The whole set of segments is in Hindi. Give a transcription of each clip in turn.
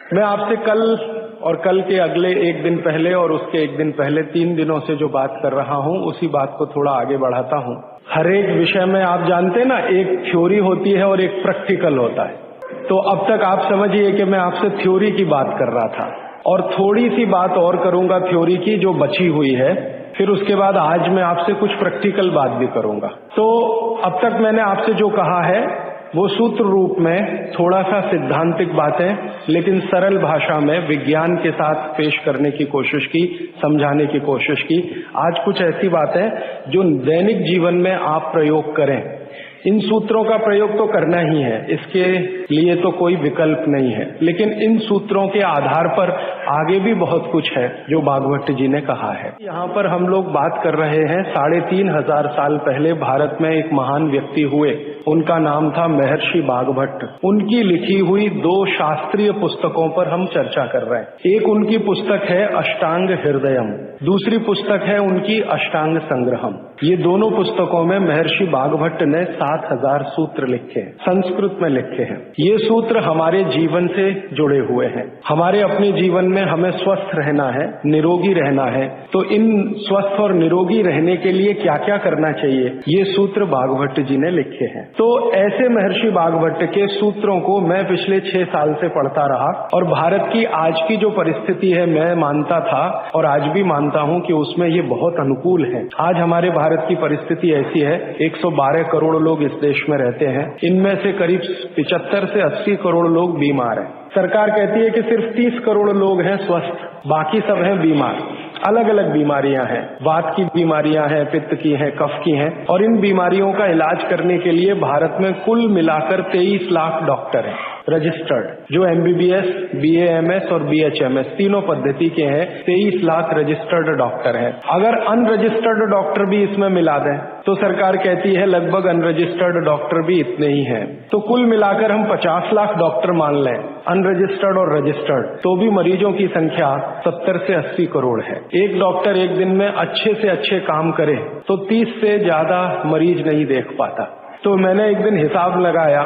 मैं आपसे कल और कल के अगले एक दिन पहले और उसके एक दिन पहले 3 दिनों से जो बात कर रहा हूं उसी बात को थोड़ा आगे बढ़ाता हूं। हर एक विषय में आप जानते हैं ना, एक थ्योरी होती है और एक प्रैक्टिकल होता है। तो अब तक आप समझिए कि मैं आपसे थ्योरी की बात कर रहा था और थोड़ी सी बात और करूंगा थ्योरी की जो बची हुई है, फिर उसके बाद आज मैं आपसे कुछ प्रैक्टिकल बात भी करूंगा। तो अब तक मैंने आपसे जो कहा है वो सूत्र रूप में थोड़ा सा सिद्धांतिक बातें लेकिन सरल भाषा में विज्ञान के साथ पेश करने की कोशिश की, समझाने की कोशिश की। आज कुछ ऐसी बातें जो दैनिक जीवन में आप प्रयोग करें। इन सूत्रों का प्रयोग तो करना ही है, इसके लिए तो कोई विकल्प नहीं है, लेकिन इन सूत्रों के आधार पर आगे भी बहुत कुछ है जो भागवत जी ने कहा है। यहाँ पर हम लोग बात कर रहे हैं 3500 साल पहले भारत में एक महान व्यक्ति हुए, उनका नाम था महर्षि भागवत। उनकी लिखी हुई 2 शास्त्रीय पुस्तकों पर हम चर्चा कर रहे हैं। एक उनकी पुस्तक है अष्टांग हृदयम, दूसरी पुस्तक है उनकी अष्टांग संग्रहम। ये दोनों पुस्तकों में महर्षि भागवत ने 7000 सूत्र लिखे हैं, संस्कृत में लिखे हैं। ये सूत्र हमारे जीवन से जुड़े हुए हैं। हमारे अपने जीवन में हमें स्वस्थ रहना है, निरोगी रहना है, तो इन स्वस्थ और निरोगी रहने के लिए क्या क्या करना चाहिए, ये सूत्र भागवत जी ने लिखे हैं। तो ऐसे महर्षि भागवत के सूत्रों को मैं पिछले 6 साल से पढ़ता रहा और भारत की आज की जो परिस्थिति है, मैं मानता था और आज भी मानता हूं कि उसमें ये बहुत अनुकूल है। आज हमारे भारत की परिस्थिति ऐसी है, 112 करोड़ लोग इस देश में रहते हैं, इनमें से करीब 75 से 80 करोड़ लोग बीमार हैं। सरकार कहती है कि सिर्फ 30 करोड़ लोग हैं स्वस्थ, बाकी सब हैं बीमार। अलग अलग बीमारियां हैं, वात की बीमारियां हैं, पित्त की हैं, कफ की हैं, और इन बीमारियों का इलाज करने के लिए भारत में कुल मिलाकर 23 लाख डॉक्टर हैं रजिस्टर्ड, जो MBBS, BAMS और BHMS तीनों पद्धति के हैं। 23 लाख रजिस्टर्ड डॉक्टर हैं। अगर अनरजिस्टर्ड डॉक्टर भी इसमें मिला दें तो सरकार कहती है लगभग अनरजिस्टर्ड डॉक्टर भी इतने ही हैं। तो कुल मिलाकर हम 50 लाख डॉक्टर मान लें, अनरजिस्टर्ड और रजिस्टर्ड, तो भी मरीजों की संख्या 70 से 80 करोड़ है। एक डॉक्टर एक दिन में अच्छे से अच्छे काम करे तो 30 से ज्यादा मरीज नहीं देख पाता। तो मैंने एक दिन हिसाब लगाया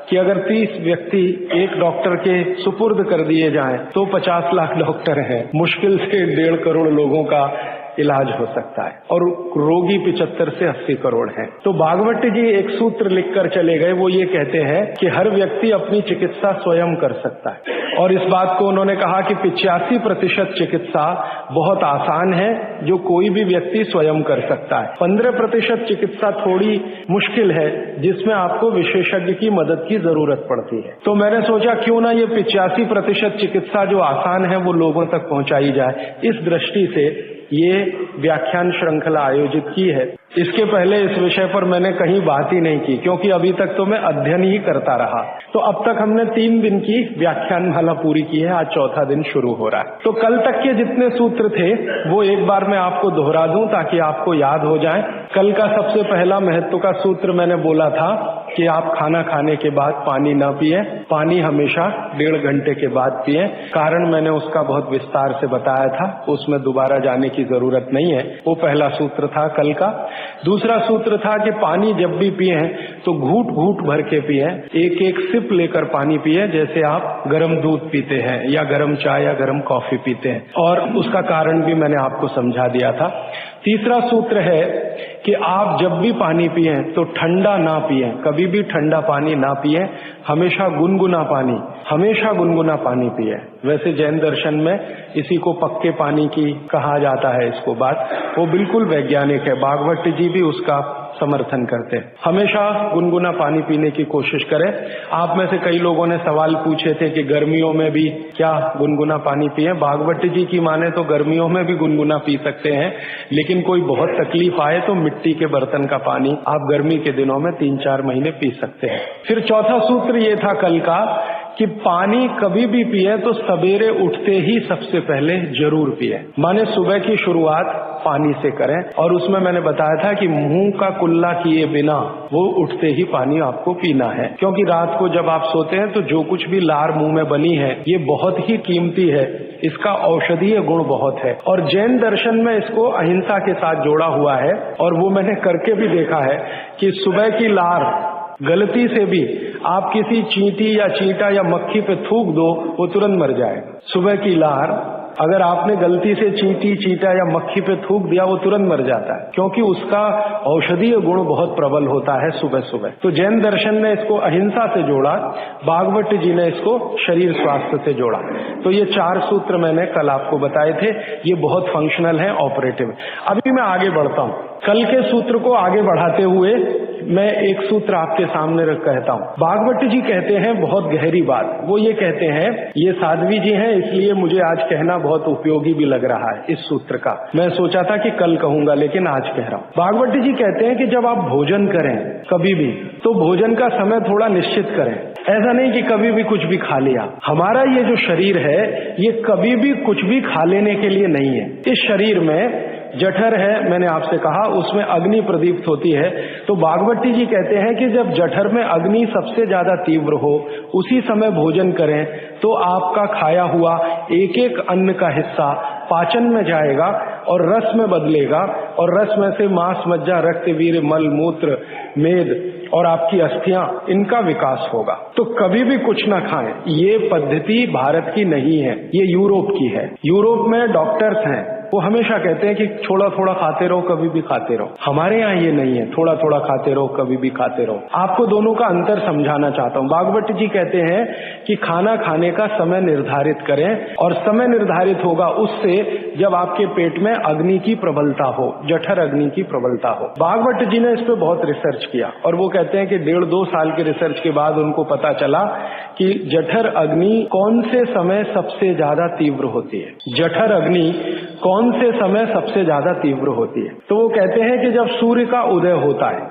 कि अगर 30 व्यक्ति एक डॉक्टर के सुपुर्द कर दिए जाएं तो 50 लाख डॉक्टर हैं, मुश्किल से 1.5 करोड़ लोगों का इलाज हो सकता है और रोगी 75 से 80 करोड़ हैं। तो भागवत जी एक सूत्र लिखकर चले गए, वो ये कहते हैं कि हर व्यक्ति अपनी चिकित्सा स्वयं कर सकता है। और इस बात को उन्होंने कहा कि 85% चिकित्सा बहुत आसान है जो कोई भी व्यक्ति स्वयं कर सकता है। 15% चिकित्सा थोड़ी मुश्किल है जिसमें आपको विशेषज्ञ की मदद की जरूरत पड़ती है। तो मैंने सोचा क्यों ना ये 85% चिकित्सा जो आसान है वो लोगों तक पहुंचाई जाए। इस दृष्टि से ये व्याख्यान श्रृंखला आयोजित की है। इसके पहले इस विषय पर मैंने कहीं बात ही नहीं की क्योंकि अभी तक तो मैं अध्ययन ही करता रहा। तो अब तक हमने 3 दिन की व्याख्यानमाला पूरी की है, आज चौथा दिन शुरू हो रहा है। तो कल तक के जितने सूत्र थे वो एक बार मैं आपको दोहरा दूं ताकि आपको याद हो जाए। कल का सबसे पहला महत्व का सूत्र मैंने बोला था कि आप खाना खाने के बाद पानी न पिए, पानी हमेशा 1.5 घंटे के बाद पिए। कारण मैंने उसका बहुत विस्तार से बताया था, उसमें दोबारा जाने की जरूरत नहीं है। वो पहला सूत्र था कल का। दूसरा सूत्र था कि पानी जब भी पिए तो घूट घूट भर के पिए, एक एक सिप लेकर पानी पिए, जैसे आप गर्म दूध पीते हैं या गर्म चाय या गर्म कॉफी पीते हैं। और उसका कारण भी मैंने आपको समझा दिया था। तीसरा सूत्र है कि आप जब भी पानी पिए तो ठंडा ना पिए, कभी भी ठंडा पानी ना पिए, हमेशा गुनगुना पानी पिए। वैसे जैन दर्शन में इसी को पक्के पानी की कहा जाता है, इसको बात वो बिल्कुल वैज्ञानिक है। भागवत जी भी उसका समर्थन करते हैं। हमेशा गुनगुना पानी पीने की कोशिश करें। आप में से कई लोगों ने सवाल पूछे थे कि गर्मियों में भी क्या गुनगुना पानी पिए। भागवत जी की माने तो गर्मियों में भी गुनगुना पी सकते हैं, लेकिन कोई बहुत तकलीफ आए तो मिट्टी के बर्तन का पानी आप गर्मी के दिनों में 3-4 महीने पी सकते हैं। फिर चौथा सूत्र ये था कल का कि पानी कभी भी पिए तो सवेरे उठते ही सबसे पहले जरूर पिए, माने सुबह की शुरुआत पानी से करें। और उसमें मैंने बताया था कि मुंह का कुल्ला किए बिना वो उठते ही पानी आपको पीना है, क्योंकि रात को जब आप सोते हैं तो जो कुछ भी लार मुंह में बनी है ये बहुत ही कीमती है, इसका औषधीय गुण बहुत है। और जैन दर्शन में इसको अहिंसा के साथ जोड़ा हुआ है और वो मैंने करके भी देखा है कि सुबह की लार गलती से भी आप किसी चींटी या चींटा या मक्खी पे थूक दो, वो तुरंत मर जाएगा। सुबह की लहर अगर आपने गलती से चींटी, चींटा या मक्खी पे थूक दिया, वो तुरंत मर जाता है, क्योंकि उसका औषधीय गुण बहुत प्रबल होता है सुबह सुबह। तो जैन दर्शन ने इसको अहिंसा से जोड़ा, भागवत जी ने इसको शरीर स्वास्थ्य से जोड़ा। तो ये 4 सूत्र मैंने कल आपको बताए थे, ये बहुत फंक्शनल है, ऑपरेटिव। अभी मैं आगे बढ़ता हूँ। कल के सूत्र को आगे बढ़ाते हुए मैं एक सूत्र आपके सामने रख कहता हूँ। भागवत जी कहते हैं बहुत गहरी बात। वो ये कहते हैं, ये साध्वी जी हैं, इसलिए मुझे आज कहना बहुत उपयोगी भी लग रहा है इस सूत्र का। मैं सोचा था कि कल कहूंगा, लेकिन आज कह रहा हूँ। भागवत जी कहते हैं कि जब आप भोजन करें कभी भी, तो भोजन का समय थोड़ा निश्चित करें। ऐसा नहीं कि कभी भी कुछ भी खा लिया। हमारा ये जो शरीर है, ये कभी भी कुछ भी खा लेने के लिए नहीं है। इस शरीर में जठर है, मैंने आपसे कहा, उसमें अग्नि प्रदीप्त होती है। तो भागवती जी कहते हैं कि जब जठर में अग्नि सबसे ज्यादा तीव्र हो, उसी समय भोजन करें, तो आपका खाया हुआ एक एक अन्न का हिस्सा पाचन में जाएगा और रस में बदलेगा, और रस में से मांस, मज्जा, रक्त, वीर्य, मल, मूत्र, मेद और आपकी अस्थियां, इनका विकास होगा। तो कभी भी कुछ ना खाएं। ये पद्धति भारत की नहीं है, ये यूरोप की है। यूरोप में डॉक्टर्स हैं, वो हमेशा कहते हैं कि थोड़ा थोड़ा खाते रहो, कभी भी खाते रहो। हमारे यहाँ ये नहीं है, थोड़ा थोड़ा खाते रहो, कभी भी खाते रहो। आपको दोनों का अंतर समझाना चाहता हूँ। भागवत जी कहते हैं कि खाना खाने का समय निर्धारित करें, और समय निर्धारित होगा उससे जब आपके पेट में अग्नि की प्रबलता हो, जठर अग्नि की प्रबलता हो। भागवत जी ने इस पे बहुत रिसर्च किया, और वो कहते हैं कि 1.5-2 साल के रिसर्च के बाद उनको पता चला कि जठर अग्नि कौन से समय सबसे ज्यादा तीव्र होती है। जठर अग्नि कौन से समय सबसे ज्यादा तीव्र होती है? तो वो कहते हैं कि जब सूर्य का उदय होता है,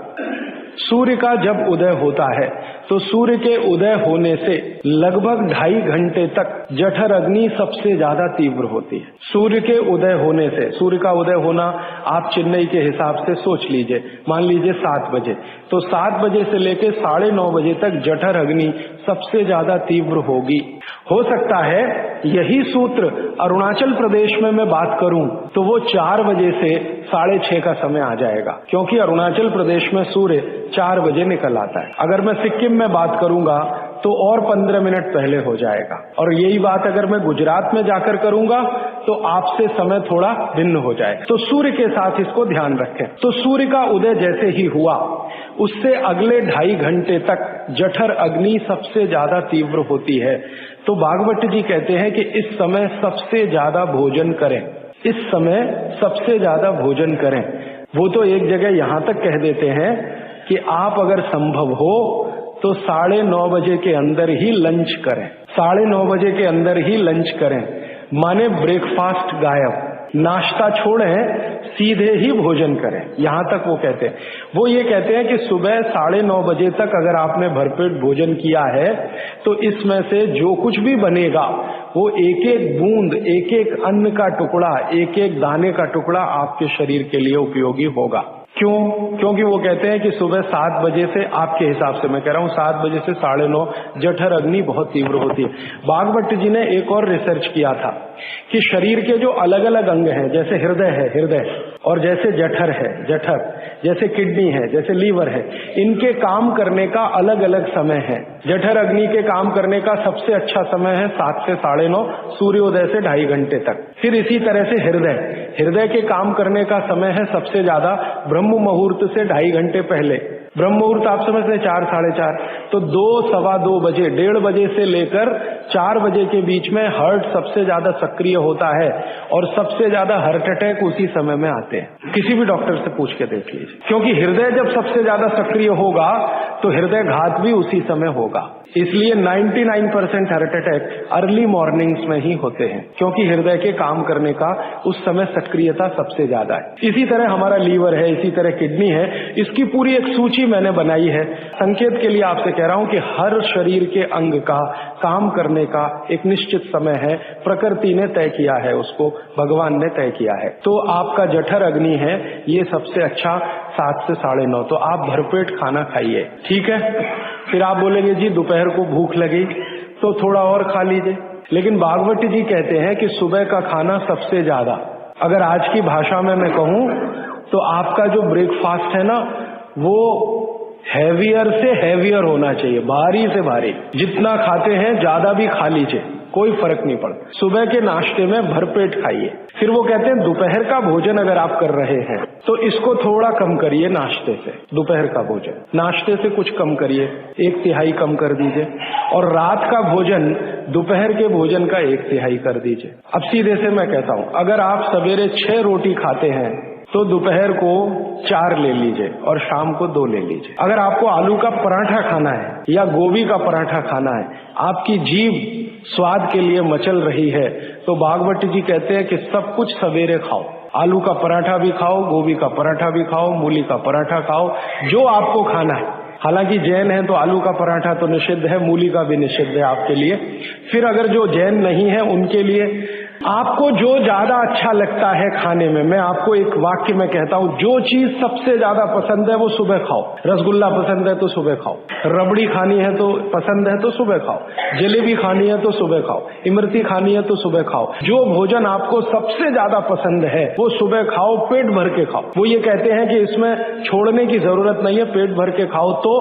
सूर्य का जब उदय होता है, तो सूर्य के उदय होने से लगभग 2.5 घंटे तक जठर अग्नि सबसे ज्यादा तीव्र होती है। सूर्य के उदय होने से, सूर्य का उदय होना आप चेन्नई के हिसाब से सोच लीजिए, मान लीजिए 7 बजे, तो 7 बजे से लेकर 9:30 बजे तक जठर अग्नि सबसे ज्यादा तीव्र होगी। हो सकता है यही सूत्र अरुणाचल प्रदेश में मैं बात करूं तो वो 4 बजे से 6:30 का समय आ जाएगा, क्योंकि अरुणाचल प्रदेश में सूर्य 4 बजे निकल आता है। अगर मैं सिक्किम में बात करूंगा तो और 15 मिनट पहले हो जाएगा, और यही बात अगर मैं गुजरात में जाकर करूंगा तो आपसे समय थोड़ा भिन्न हो जाएगा। तो सूर्य के साथ इसको ध्यान रखें। तो सूर्य का उदय जैसे ही हुआ, उससे अगले 2.5 घंटे तक जठर अग्नि सबसे ज्यादा तीव्र होती है। तो भागवत जी कहते हैं कि इस समय सबसे ज्यादा भोजन करें, इस समय सबसे ज्यादा भोजन करें। वो तो एक जगह यहां तक कह देते हैं कि आप अगर संभव हो तो 9:30 बजे के अंदर ही लंच करें, 9:30 बजे के अंदर ही लंच करें, माने ब्रेकफास्ट गायब, नाश्ता छोड़ें, सीधे ही भोजन करें। यहां तक वो कहते हैं। वो ये कहते हैं कि सुबह 9:30 बजे तक अगर आपने भरपेट भोजन किया है तो इसमें से जो कुछ भी बनेगा वो एक एक बूंद, एक एक अन्न का टुकड़ा, एक एक दाने का टुकड़ा आपके शरीर के लिए उपयोगी होगा। क्यों? क्योंकि वो कहते हैं कि सुबह 7 बजे से, आपके हिसाब से मैं कह रहा हूँ, 7 बजे से 9:30 जठर अग्नि बहुत तीव्र होती है। भागवत जी ने एक और रिसर्च किया था कि शरीर के जो अलग अलग अंग हैं, जैसे हृदय है, हृदय, और जैसे जठर है, जठर, जैसे किडनी है, जैसे लीवर है, इनके काम करने का अलग अलग समय है। जठर अग्नि के काम करने का सबसे अच्छा समय है 7 से 9:30, सूर्योदय से 2.5 घंटे तक। फिर इसी तरह से हृदय, हृदय के काम करने का समय है सबसे ज्यादा ब्रह्म मुहूर्त से 2.5 घंटे पहले। ब्रह्म मुहूर्त आप समझते हैं 4, 4:30, तो 2, सवा 2 बजे, 1:30 बजे से लेकर 4 बजे के बीच में हार्ट सबसे ज्यादा सक्रिय होता है, और सबसे ज्यादा हार्ट अटैक उसी समय में आते हैं। किसी भी डॉक्टर से पूछ के देख लीजिए, क्योंकि हृदय जब सबसे ज्यादा सक्रिय होगा तो हृदय घात भी उसी समय होगा। इसलिए 99% हार्ट अटैक अर्ली मॉर्निंग्स में ही होते हैं, क्योंकि हृदय के काम करने का उस समय सक्रियता सबसे ज्यादा है। इसी तरह हमारा लीवर है, इसी तरह किडनी है। इसकी पूरी एक सूची मैंने बनाई है। संकेत के लिए आपसे कह रहा हूं कि हर शरीर के अंग का काम करने का एक निश्चित समय है, प्रकृति ने तय किया है, उसको भगवान ने तय किया है। तो आपका जठर अग्नि है, ये सबसे अच्छा 7 से 9:30। तो आप भरपेट खाना खाइए, ठीक है। फिर आप बोलेंगे जी दोपहर को भूख लगी तो थोड़ा और खा लीजिए, लेकिन भागवत जी कहते हैं कि सुबह का खाना सबसे ज्यादा, अगर आज की भाषा में मैं कहूं तो आपका जो ब्रेकफास्ट है ना, वो हैवियर से हैवियर होना चाहिए, भारी से भारी। जितना खाते हैं ज्यादा भी खा लीजिए, कोई फर्क नहीं पड़ता। सुबह के नाश्ते में भरपेट खाइए। फिर वो कहते हैं दोपहर का भोजन अगर आप कर रहे हैं तो इसको थोड़ा कम करिए नाश्ते से। दोपहर का भोजन नाश्ते से कुछ कम करिए, 1/3 कम कर दीजिए। और रात का भोजन दोपहर के भोजन का 1/3 कर दीजिए। अब सीधे से मैं कहता हूं, अगर आप सवेरे 6 रोटी खाते हैं तो दोपहर को 4 ले लीजिए और शाम को 2 ले लीजिए। अगर आपको आलू का पराठा खाना है या गोभी का पराठा खाना है, आपकी जीभ स्वाद के लिए मचल रही है, तो भागवत जी कहते हैं कि सब कुछ सवेरे खाओ। आलू का पराठा भी खाओ, गोभी का पराठा भी खाओ, मूली का पराठा खाओ, जो आपको खाना है। हालांकि जैन है तो आलू का पराठा तो निषिद्ध है, मूली का भी निषिद्ध है आपके लिए। फिर अगर जो जैन नहीं है उनके लिए आपको जो ज्यादा अच्छा लगता है खाने में, मैं आपको एक वाक्य में कहता हूं, जो चीज सबसे ज्यादा पसंद है वो सुबह खाओ। रसगुल्ला पसंद है तो सुबह खाओ, रबड़ी खानी है तो पसंद है तो सुबह खाओ, जलेबी खानी है तो सुबह खाओ, इमरती खानी है तो सुबह खाओ। जो भोजन आपको सबसे ज्यादा पसंद है वो सुबह खाओ, पेट भर के खाओ। वो ये कहते हैं कि इसमें छोड़ने की जरूरत नहीं है, पेट भर के खाओ तो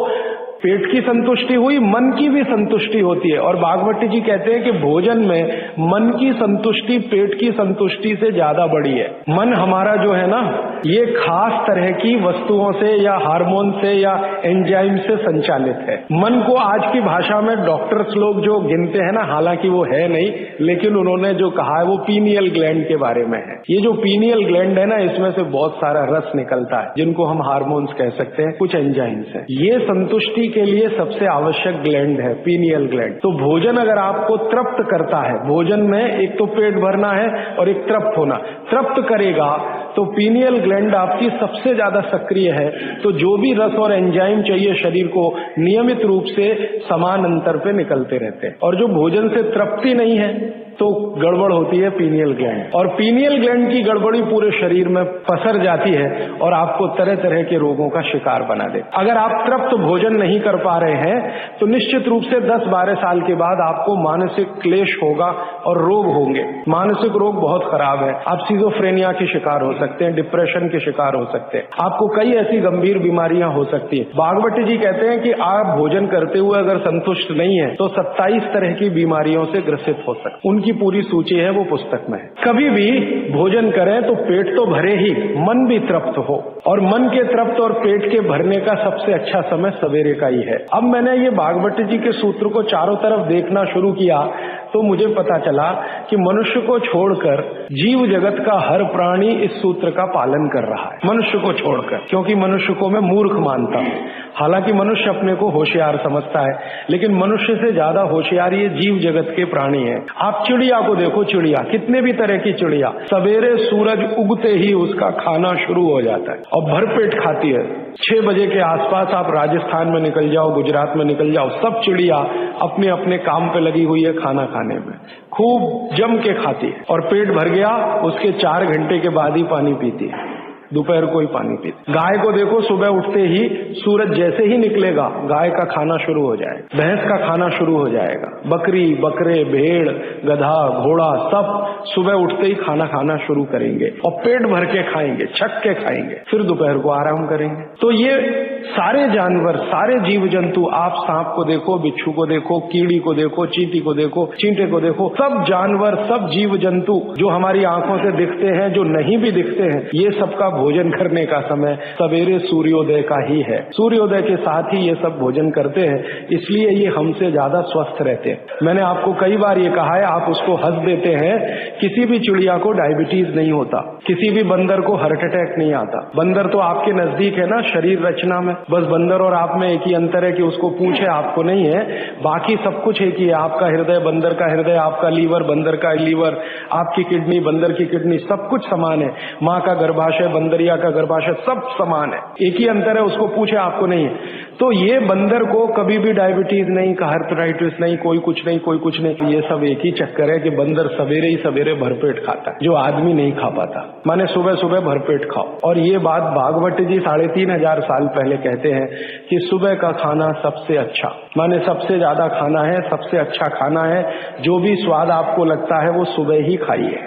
पेट की संतुष्टि हुई, मन की भी संतुष्टि होती है। और भागवती जी कहते हैं कि भोजन में मन की संतुष्टि पेट की संतुष्टि से ज्यादा बड़ी है। मन हमारा जो है ना, ये खास तरह की वस्तुओं से या हार्मोन से या एंजाइम से संचालित है। मन को आज की भाषा में डॉक्टर्स लोग जो गिनते हैं ना, हालांकि वो है नहीं, लेकिन उन्होंने जो कहा है वो पीनियल ग्लैंड के बारे में है। ये जो पीनियल ग्लैंड है ना, इसमें से बहुत सारा रस निकलता है जिनको हम हार्मोन्स कह सकते हैं, कुछ एंजाइम्स हैं। ये संतुष्टि के लिए सबसे आवश्यक ग्लैंड है पीनियल ग्लैंड। तो भोजन अगर आपको तृप्त करता है, भोजन में एक तो पेट भरना है और एक तृप्त होना, तृप्त करेगा तो पीनियल ग्लैंड आपकी सबसे ज्यादा सक्रिय है। तो जो भी रस और एंजाइम चाहिए शरीर को, नियमित रूप से समान अंतर पे निकलते रहते हैं। और जो भोजन से तृप्ति नहीं है तो गड़बड़ होती है पीनियल ग्लैंड, और पीनियल ग्लैंड की गड़बड़ी पूरे शरीर में पसर जाती है और आपको तरह तरह के रोगों का शिकार बना दे। अगर आप तृप्त भोजन नहीं कर पा रहे हैं तो निश्चित रूप से 10-12 साल के बाद आपको मानसिक क्लेश होगा और रोग होंगे। मानसिक रोग बहुत खराब है। आप सिजोफ्रेनिया के शिकार हो सकते हैं, डिप्रेशन के शिकार हो सकते हैं, आपको कई ऐसी गंभीर बीमारियां हो सकती हैं। भागवती जी कहते हैं कि आप भोजन करते हुए अगर संतुष्ट नहीं है तो 27 तरह की बीमारियों से ग्रसित हो सकते। उनकी पूरी सूची है, वो पुस्तक में है। कभी भी भोजन करें तो पेट तो भरे ही, मन भी तृप्त हो। और मन के तृप्त और पेट के भरने का सबसे अच्छा समय सवेरे का ही है। अब मैंने ये भागवती जी के सूत्र को चारों तरफ देखना शुरू किया तो मुझे पता चला कि मनुष्य को छोड़कर जीव जगत का हर प्राणी इस सूत्र का पालन कर रहा है, मनुष्य को छोड़कर। क्योंकि मनुष्य को मैं मूर्ख मानता हूं, हालांकि मनुष्य अपने को होशियार समझता है, लेकिन मनुष्य से ज्यादा होशियार ये जीव जगत के प्राणी हैं। आप चिड़िया को देखो, चिड़िया कितने भी तरह की चिड़िया सवेरे सूरज उगते ही उसका खाना शुरू हो जाता है और भरपेट खाती है। 6 बजे के आसपास आप राजस्थान में निकल जाओ, गुजरात में निकल जाओ, सब चिड़िया अपने अपने काम पे लगी हुई है, खाना खाने में खूब जम के खाती है। और पेट भर गया उसके 4 घंटे के बाद ही पानी पीती है, दोपहर को ही पानी पीती। गाय को देखो, सुबह उठते ही सूरज जैसे ही निकलेगा गाय का खाना शुरू हो जाएगा, भैंस का खाना शुरू हो जाएगा, बकरी, बकरे, भेड़, गधा, घोड़ा सब सुबह उठते ही खाना खाना शुरू करेंगे और पेट भर के खाएंगे, छक के खाएंगे, फिर दोपहर को आराम करेंगे। तो ये सारे जानवर, सारे जीव जंतु, आप सांप को देखो, बिच्छू को देखो, कीड़ी को देखो, चींटी को देखो, चींटे को देखो, सब जानवर, सब जीव जंतु जो हमारी आंखों से दिखते हैं, जो नहीं भी दिखते हैं, ये सबका भोजन करने का समय सवेरे सूर्योदय का ही है। सूर्योदय के साथ ही ये सब भोजन करते हैं, इसलिए ये हमसे ज्यादा स्वस्थ रहते हैं। मैंने आपको कई बार ये कहा है, आप उसको हंस देते हैं, किसी भी चिड़िया को डायबिटीज नहीं होता, किसी भी बंदर को हार्ट अटैक नहीं आता। बंदर तो आपके नजदीक है ना शरीर रचना में, बस बंदर और आप में एक ही अंतर है कि उसको पूंछ है, आपको नहीं है, बाकी सब कुछ एक ही है। आपका हृदय बंदर का हृदय, आपका लीवर बंदर का लीवर, आपकी किडनी बंदर की किडनी, सब कुछ समान है। माँ का गर्भाशय, बंदरिया का गर्भाशय, सब समान है, एक ही अंतर है, उसको पूछे आपको नहीं है। तो ये बंदर को कभी भी डायबिटीज नहीं, हार्टराइटिस नहीं, कोई कुछ नहीं, कोई कुछ नहीं। ये सब एक ही चक्कर है कि बंदर सवेरे ही सवेरे भरपेट खाता है, जो आदमी नहीं खा पाता। माने सुबह सुबह भरपेट खाओ। और ये बात भागवत जी 3500 साल पहले कहते हैं कि सुबह का खाना सबसे अच्छा, माने सबसे ज्यादा खाना है, सबसे अच्छा खाना है, जो भी स्वाद आपको लगता है वो सुबह ही खाइए।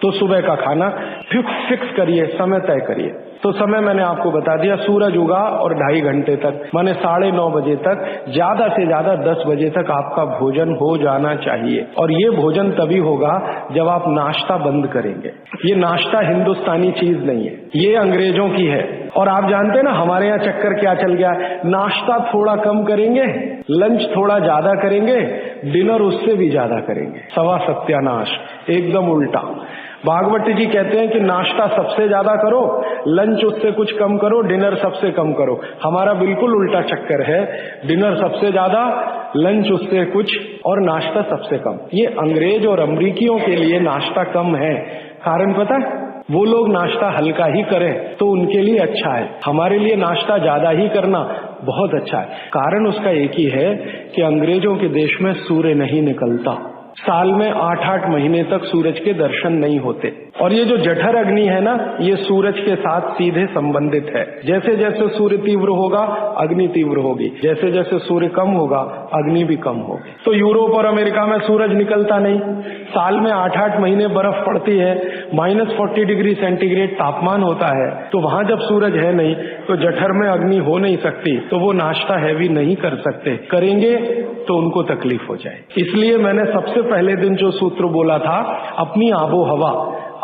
तो सुबह का खाना फिक्स करिए, समय तय करिए। तो समय मैंने आपको बता दिया, सूरज उगा और 2.5 घंटे तक, माने 9:30 बजे तक, ज्यादा से ज्यादा 10 बजे तक आपका भोजन हो जाना चाहिए। और ये भोजन तभी होगा जब आप नाश्ता बंद करेंगे। ये नाश्ता हिंदुस्तानी चीज नहीं है, ये अंग्रेजों की है। और आप जानते हैं ना हमारे यहाँ चक्कर क्या चल गया है, नाश्ता थोड़ा कम करेंगे, लंच थोड़ा ज्यादा करेंगे, डिनर उससे भी ज्यादा करेंगे। सवा सत्यानाश, एकदम उल्टा। भागवत जी कहते हैं कि नाश्ता सबसे ज्यादा करो, लंच उससे कुछ कम करो, डिनर सबसे कम करो। हमारा बिल्कुल उल्टा चक्कर है, डिनर सबसे ज्यादा, लंच उससे कुछ और नाश्ता सबसे कम। ये अंग्रेज और अमरीकियों के लिए नाश्ता कम है, कारण पता है? वो लोग नाश्ता हल्का ही करें तो उनके लिए अच्छा है, हमारे लिए नाश्ता ज्यादा ही करना बहुत अच्छा है। कारण उसका एक ही है कि अंग्रेजों के देश में सूर्य नहीं निकलता, साल में 8-8 महीने तक सूरज के दर्शन नहीं होते। और ये जो जठर अग्नि है ना, ये सूरज के साथ सीधे संबंधित है। जैसे जैसे सूर्य तीव्र होगा अग्नि तीव्र होगी, जैसे जैसे सूर्य कम होगा अग्नि भी कम होगी। तो यूरोप और अमेरिका में सूरज निकलता नहीं, साल में 8-8 महीने बर्फ पड़ती है, -40 डिग्री सेंटीग्रेड तापमान होता है, तो वहां जब सूरज है नहीं तो जठर में अग्नि हो नहीं सकती, तो वो नाश्ता हैवी नहीं कर सकते, करेंगे तो उनको तकलीफ हो जाए। इसलिए मैंने सबसे पहले दिन जो सूत्र बोला था, अपनी आबो हवा,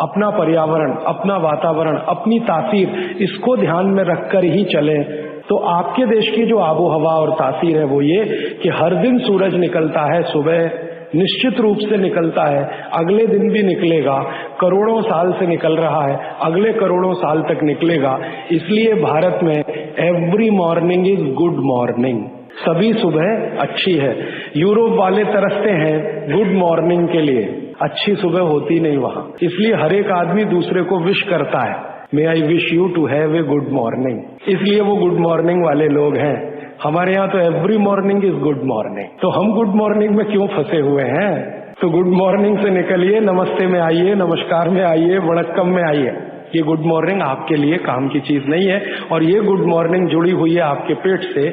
अपना पर्यावरण, अपना वातावरण, अपनी तासीर, इसको ध्यान में रखकर ही चलें। तो आपके देश की जो आबो हवा और तासीर है वो ये कि हर दिन सूरज निकलता है, सुबह निश्चित रूप से निकलता है, अगले दिन भी निकलेगा, करोड़ों साल से निकल रहा है, अगले करोड़ों साल तक निकलेगा। इसलिए भारत में every morning is good morning, सभी सुबह अच्छी है। यूरोप वाले तरसते हैं गुड मॉर्निंग के लिए, अच्छी सुबह होती नहीं वहां, इसलिए हर एक आदमी दूसरे को विश करता है, may I wish you to have a good morning, इसलिए वो गुड मॉर्निंग वाले लोग हैं। हमारे यहाँ तो every morning is good morning, तो हम गुड मॉर्निंग में क्यों फंसे हुए हैं? तो गुड मॉर्निंग से निकलिए, नमस्ते में आइए, नमस्कार में आइए, वणक्कम में आइए। ये गुड मॉर्निंग आपके लिए काम की चीज नहीं है, और ये गुड मॉर्निंग जुड़ी हुई है आपके पेट से।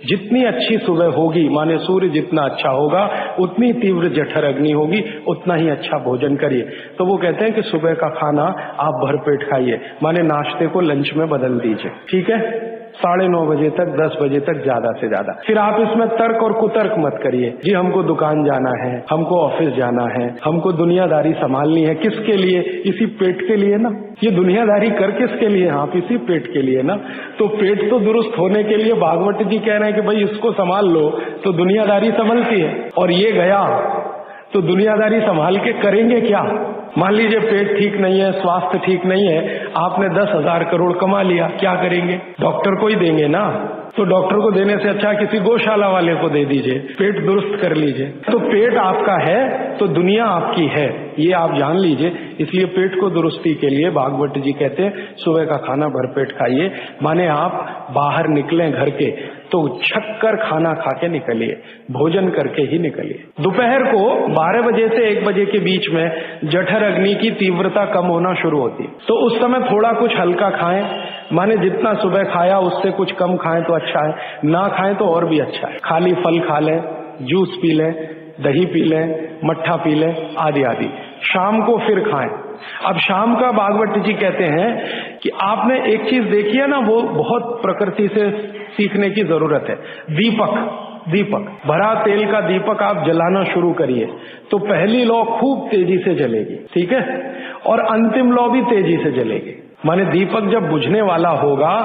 जितनी अच्छी सुबह होगी, माने सूर्य जितना अच्छा होगा, उतनी तीव्र जठर अग्नि होगी, उतना ही अच्छा भोजन करिए। तो वो कहते हैं कि सुबह का खाना आप भरपेट खाइए, माने नाश्ते को लंच में बदल दीजिए, ठीक है? 9:30 बजे तक, 10 बजे तक ज्यादा से ज्यादा। फिर आप इसमें तर्क और कुतर्क मत करिए, जी हमको दुकान जाना है, हमको ऑफिस जाना है, हमको दुनियादारी संभालनी है। किसके लिए? इसी पेट के लिए ना। ये दुनियादारी कर किसके लिए? आप इसी पेट के लिए ना। तो पेट तो दुरुस्त होने के लिए भागवत जी कह रहे हैं कि भाई इसको संभाल लो तो दुनियादारी संभलती है। और ये गया तो दुनियादारी संभाल के करेंगे क्या? मान लीजिए पेट ठीक नहीं है, स्वास्थ्य ठीक नहीं है, आपने 10,000 करोड़ कमा लिया, क्या करेंगे? डॉक्टर को ही देंगे ना। तो डॉक्टर को देने से अच्छा किसी गौशाला वाले को दे दीजिए, पेट दुरुस्त कर लीजिए। तो पेट आपका है तो दुनिया आपकी है, ये आप जान लीजिए। इसलिए पेट को दुरुस्ती के लिए भागवत जी कहते हैं सुबह का खाना भरपेट खाइए, माने आप बाहर निकलें घर के तो छक कर खाना खा के निकलिए, भोजन करके ही निकलिए। दोपहर को 12 बजे से 1 बजे के बीच में जठर अग्नि की तीव्रता कम होना शुरू होती है, तो उस समय थोड़ा कुछ हल्का खाएं, माने जितना सुबह खाया उससे कुछ कम खाएं तो अच्छा है, ना खाएं तो और भी अच्छा है। खाली फल खा लें, जूस पी लें, दही पी लें, मट्ठा पी लें, आदि आदि। शाम को फिर खाएं। अब शाम का भागवत जी कहते हैं कि आपने एक चीज देखी है ना, वो बहुत प्रकृति से सीखने की जरूरत है। दीपक भरा तेल का दीपक आप जलाना शुरू करिए तो पहली लौ खूब तेजी से जलेगी, ठीक है, और अंतिम लौ भी तेजी से जलेगी। माने दीपक जब बुझने वाला होगा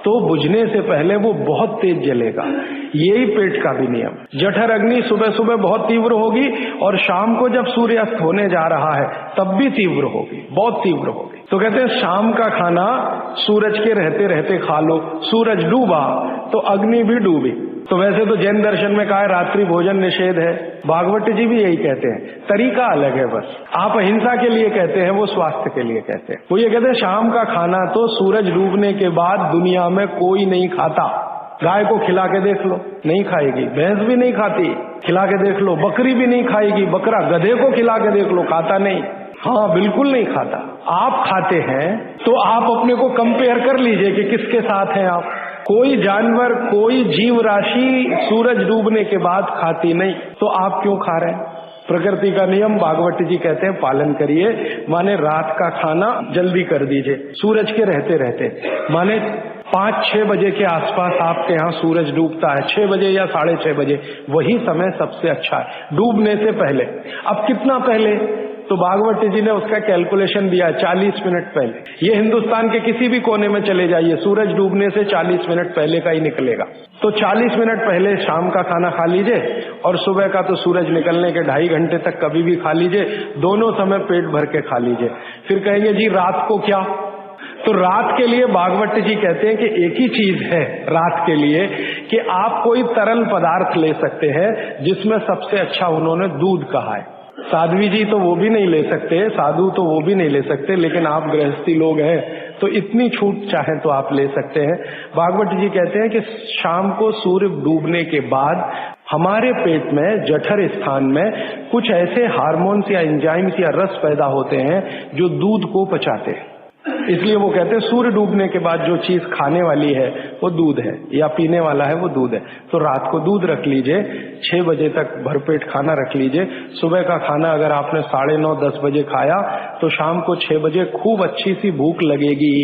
तो बुझने से पहले वो बहुत तेज जलेगा। यही पेट का भी नियम। जठर अग्नि सुबह सुबह बहुत तीव्र होगी और शाम को जब सूर्यास्त होने जा रहा है तब भी तीव्र होगी, बहुत तीव्र होगी। तो कहते हैं शाम का खाना सूरज के रहते रहते खा लो, सूरज डूबा तो अग्नि भी डूबी। तो वैसे तो जैन दर्शन में कहा है रात्रि भोजन निषेध है, भागवत जी भी यही कहते हैं, तरीका अलग है बस। आप अहिंसा के लिए कहते हैं, वो स्वास्थ्य के लिए कहते हैं। वो ये कहते हैं शाम का खाना तो सूरज डूबने के बाद दुनिया में कोई नहीं खाता। गाय को खिला के देख लो, नहीं खाएगी। भैंस भी नहीं खाती, खिला के देख लो। बकरी भी नहीं खाएगी, बकरा गधे को खिला के देख लो, खाता नहीं। हाँ, बिल्कुल नहीं खाता। आप खाते हैं तो आप अपने को कंपेयर कर लीजिए कि किसके साथ हैं आप। कोई जानवर, कोई जीव राशि सूरज डूबने के बाद खाती नहीं, तो आप क्यों खा रहे हैं? प्रकृति का नियम भागवत जी कहते हैं पालन करिए, माने रात का खाना जल्दी कर दीजिए सूरज के रहते रहते, माने 5-6 बजे के आसपास आपके यहाँ सूरज डूबता है, 6 बजे या 6:30 बजे, वही समय सबसे अच्छा है डूबने से पहले। अब कितना पहले, तो भागवत जी ने उसका कैलकुलेशन दिया 40 मिनट पहले। ये हिंदुस्तान के किसी भी कोने में चले जाइए, सूरज डूबने से 40 मिनट पहले का ही निकलेगा। तो 40 मिनट पहले शाम का खाना खा लीजिए और सुबह का तो सूरज निकलने के 2.5 घंटे तक कभी भी खा लीजिए, दोनों समय पेट भर के खा लीजिए। फिर कहेंगे जी रात को क्या, तो रात के लिए भागवत जी कहते हैं कि एक ही चीज है रात के लिए कि आप कोई तरल पदार्थ ले सकते हैं, जिसमें सबसे अच्छा उन्होंने दूध कहा है। साध्वी जी तो वो भी नहीं ले सकते, साधु तो वो भी नहीं ले सकते, लेकिन आप गृहस्थी लोग हैं तो इतनी छूट चाहे तो आप ले सकते हैं। भागवत जी कहते हैं कि शाम को सूर्य डूबने के बाद हमारे पेट में जठर स्थान में कुछ ऐसे हार्मोन्स या एंजाइम्स या रस पैदा होते हैं जो दूध को पचाते हैं। इसलिए वो कहते हैं सूर्य डूबने के बाद जो चीज खाने वाली है वो दूध है, या पीने वाला है वो दूध है। तो रात को दूध रख लीजिए, 6 बजे तक भरपेट खाना रख लीजिए। सुबह का खाना अगर आपने 9:30-10 बजे खाया तो शाम को 6 बजे खूब अच्छी सी भूख लगेगी।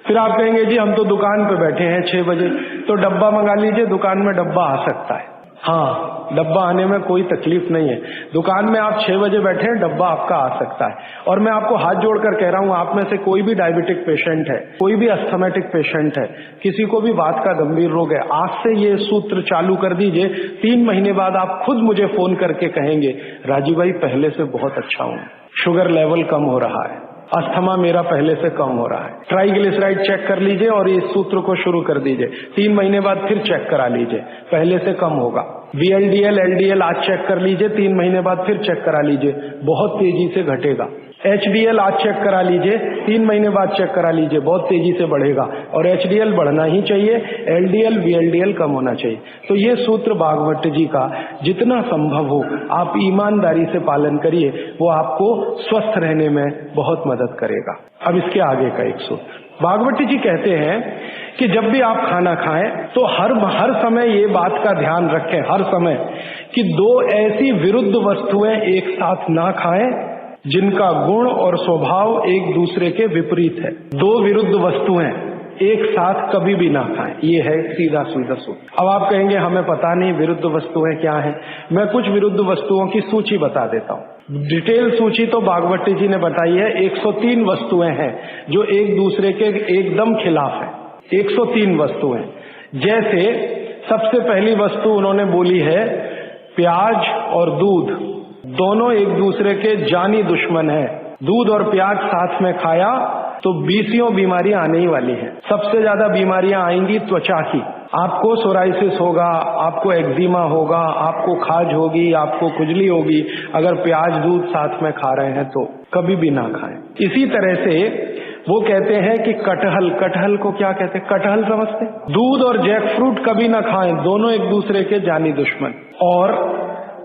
फिर आप कहेंगे जी हम तो दुकान पे बैठे हैं 6 बजे, तो डब्बा मंगा लीजिए, दुकान में डब्बा आ सकता है। हाँ, डब्बा आने में कोई तकलीफ नहीं है। दुकान में आप 6 बजे बैठे हैं, डब्बा आपका आ सकता है। और मैं आपको हाथ जोड़कर कह रहा हूं, आप में से कोई भी डायबिटिक पेशेंट है, कोई भी अस्थमेटिक पेशेंट है, किसी को भी बात का गंभीर रोग है, आज से ये सूत्र चालू कर दीजिए। 3 महीने बाद आप खुद मुझे फोन करके कहेंगे राजीव भाई पहले से बहुत अच्छा हूं, शुगर लेवल कम हो रहा है, अस्थमा मेरा पहले से कम हो रहा है, ट्राइग्लिसराइड चेक कर लीजिए और इस सूत्र को शुरू कर दीजिए। 3 महीने बाद फिर चेक करा लीजिए, पहले से कम होगा। VLDL, LDL आज चेक कर लीजिए, 3 महीने बाद फिर चेक करा लीजिए, बहुत तेजी से घटेगा। HDL आज चेक करा लीजिए, 3 महीने बाद चेक करा लीजिए, बहुत तेजी से बढ़ेगा। और HDL बढ़ना ही चाहिए, LDL, VLDL कम होना चाहिए। तो ये सूत्र भागवत जी का जितना संभव हो आप ईमानदारी से पालन करिए, वो आपको स्वस्थ रहने में बहुत मदद करेगा। अब इसके आगे का एक सूत्र भागवत जी कहते हैं कि जब भी आप खाना खाएं तो हर समय ये बात का ध्यान रखें, हर समय, कि 2 ऐसी विरुद्ध वस्तुएं एक साथ ना खाएं जिनका गुण और स्वभाव एक दूसरे के विपरीत है। 2 विरुद्ध वस्तुएं एक साथ कभी भी ना खाएं, ये है सीधा सीधा सूत्र। अब आप कहेंगे हमें पता नहीं विरुद्ध वस्तुएं क्या हैं। मैं कुछ विरुद्ध वस्तुओं की सूची बता देता हूँ। डिटेल सूची तो भागवत जी ने बताई है, 103 वस्तुएं हैं जो एक दूसरे के एकदम खिलाफ है। 103 वस्तुएं, जैसे सबसे पहली वस्तु उन्होंने बोली है प्याज और दूध, दोनों एक दूसरे के जानी दुश्मन है। दूध और प्याज साथ में खाया तो 20 बीमारियां आने ही वाली हैं। सबसे ज्यादा बीमारियां आएंगी त्वचा की, आपको सोराइसिस होगा, आपको एक्जिमा होगा, आपको खाज होगी, आपको खुजली होगी अगर प्याज दूध साथ में खा रहे हैं तो कभी भी ना खाएं। इसी तरह से वो कहते हैं कि कटहल को क्या कहते हैं, कटहल समझते, दूध और जैक फ्रूट कभी ना खाएं, दोनों एक दूसरे के जानी दुश्मन। और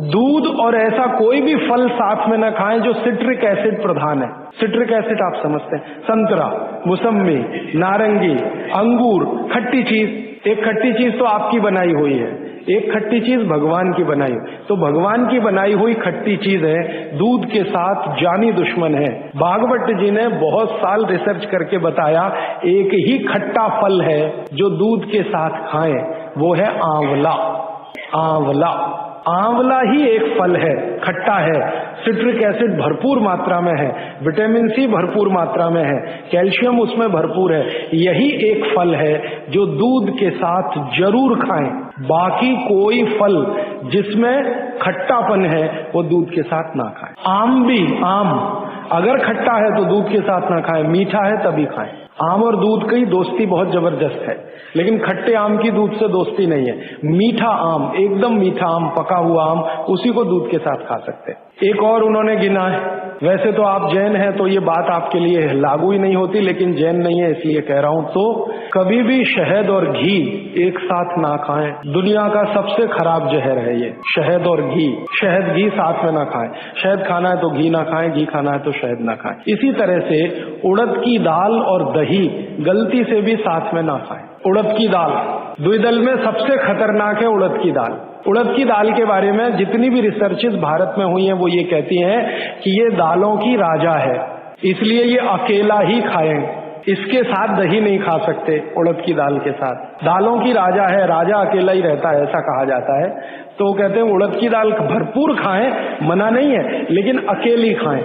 दूध और ऐसा कोई भी फल साथ में न खाएं जो सिट्रिक एसिड प्रधान है। सिट्रिक एसिड आप समझते हैं, संतरा, मौसम्बी, नारंगी, अंगूर, खट्टी चीज। एक खट्टी चीज तो आपकी बनाई हुई है, एक खट्टी चीज भगवान की बनाई हुई। तो भगवान की बनाई हुई खट्टी चीज है, दूध के साथ जानी दुश्मन है। भागवत जी ने बहुत साल रिसर्च करके बताया एक ही खट्टा फल है जो दूध के साथ खाएं, वो है आंवला। आंवला ही एक फल है, खट्टा है, सिट्रिक एसिड भरपूर मात्रा में है, विटामिन सी भरपूर मात्रा में है, कैल्शियम उसमें भरपूर है। यही एक फल है जो दूध के साथ जरूर खाएं। बाकी कोई फल जिसमें खट्टापन है वो दूध के साथ ना खाएं। आम अगर खट्टा है तो दूध के साथ ना खाएं, मीठा है तभी खाएं। आम और दूध की दोस्ती बहुत जबरदस्त है, लेकिन खट्टे आम की दूध से दोस्ती नहीं है। मीठा आम, एकदम मीठा आम, पका हुआ आम, उसी को दूध के साथ खा सकते हैं। एक और उन्होंने गिना है, वैसे तो आप जैन हैं तो ये बात आपके लिए लागू ही नहीं होती, लेकिन जैन नहीं है इसलिए कह रहा हूं, तो कभी भी शहद और घी एक साथ ना खाएं। दुनिया का सबसे खराब जहर है ये, शहद और घी। शहद घी साथ में ना खाएं, शहद खाना है तो घी ना खाएं, घी खाना है तो शहद ना खाएं। इसी तरह से उड़द की दाल और दही गलती से भी साथ में ना खाएं। उड़द की दाल, द्विदल में सबसे खतरनाक है उड़द की दाल। उड़द की दाल के बारे में जितनी भी रिसर्चेस भारत में हुई हैं वो ये कहती हैं कि ये दालों की राजा है, इसलिए ये अकेला ही खाएं, इसके साथ दही नहीं खा सकते। उड़द की दाल के साथ दालों की राजा है, राजा अकेला ही रहता है ऐसा कहा जाता है। तो वो कहते हैं उड़द की दाल भरपूर खाएं, मना नहीं है, लेकिन अकेली खाएं।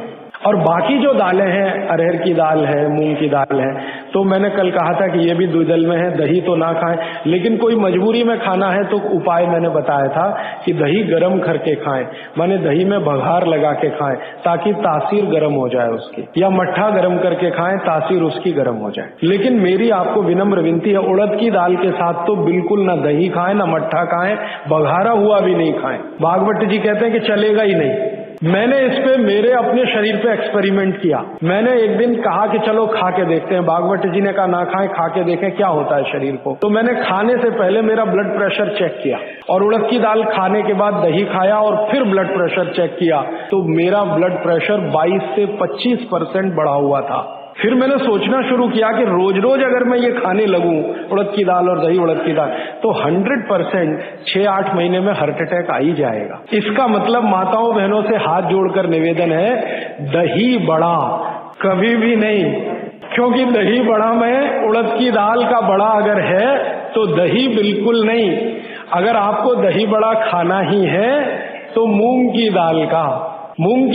और बाकी जो दालें हैं, अरहर की दाल है, मूंग की दाल है, तो मैंने कल कहा था कि ये भी द्विदल में है, दही तो ना खाएं, लेकिन कोई मजबूरी में खाना है तो उपाय मैंने बताया था कि दही गर्म करके खाएं, माने दही में बघार लगा के खाएं ताकि तासीर गर्म हो जाए उसकी, या मट्ठा गर्म करके खाएं तासीर उसकी गर्म हो जाए। लेकिन मेरी आपको विनम्र विनती है, उड़द की दाल के साथ तो बिल्कुल ना दही खाएं, ना मट्ठा खाएं, बघारा हुआ भी नहीं खाएं। भागवत जी कहते हैं कि चलेगा ही नहीं। मैंने इस पे मेरे अपने शरीर पे एक्सपेरिमेंट किया। मैंने एक दिन कहा कि चलो खा के देखते हैं, भागवत जी ने कहा ना खाएं, खा के देखें क्या होता है शरीर को। तो मैंने खाने से पहले मेरा ब्लड प्रेशर चेक किया और उड़द की दाल खाने के बाद दही खाया और फिर ब्लड प्रेशर चेक किया तो मेरा ब्लड प्रेशर 22 से 25% बढ़ा हुआ था। फिर मैंने सोचना शुरू किया कि रोज रोज अगर मैं ये खाने लगूं उड़द की दाल और दही उड़द की दाल तो 100% 6-8 महीने में हार्ट अटैक आ ही जाएगा। इसका मतलब माताओं बहनों से हाथ जोड़कर निवेदन है, दही बड़ा कभी भी नहीं, क्योंकि दही बड़ा में उड़द की दाल का बड़ा अगर है तो दही बिल्कुल नहीं। अगर आपको दही बड़ा खाना ही है तो मूंग की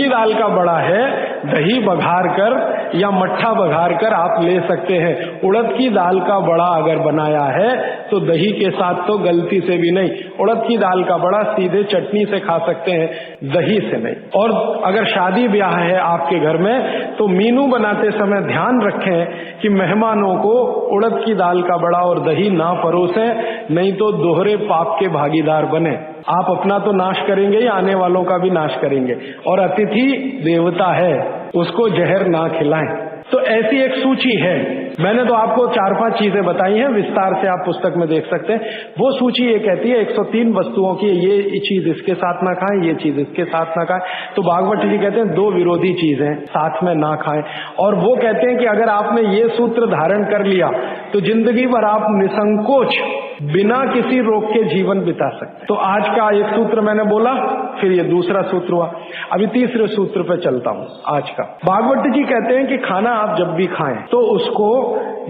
दाल का बड़ा है, दही बघार कर या मट्ठा बघार कर आप ले सकते हैं। उड़द की दाल का बड़ा अगर बनाया है तो दही के साथ तो गलती से भी नहीं। उड़द की दाल का बड़ा सीधे चटनी से खा सकते हैं, दही से नहीं। और अगर शादी ब्याह है आपके घर में तो मीनू बनाते समय ध्यान रखें कि मेहमानों को उड़द की दाल का बड़ा और दही ना परोसें, नहीं तो दोहरे पाप के भागीदार बने। आप अपना तो नाश करेंगे ही, आने वालों का भी नाश करेंगे। और अतिथि देवता है, उसको जहर ना खिलाएं। तो ऐसी एक सूची है, मैंने तो आपको 4-5 चीजें बताई हैं, विस्तार से आप पुस्तक में देख सकते हैं। वो सूची ये कहती है 103 वस्तुओं की, ये चीज इसके साथ ना खाएं, ये चीज इसके साथ ना खाएं। तो भागवत जी कहते हैं 2 विरोधी चीजें साथ में ना खाएं। और वो कहते हैं कि अगर आपने ये सूत्र धारण कर लिया तो जिंदगी भर आप निसंकोच बिना किसी रोग के जीवन बिता सकते। तो आज का एक सूत्र मैंने बोला, फिर ये दूसरा सूत्र हुआ, अभी तीसरे सूत्र पे चलता हूँ आज का। भागवत जी कहते हैं कि खाना आप जब भी खाएं तो उसको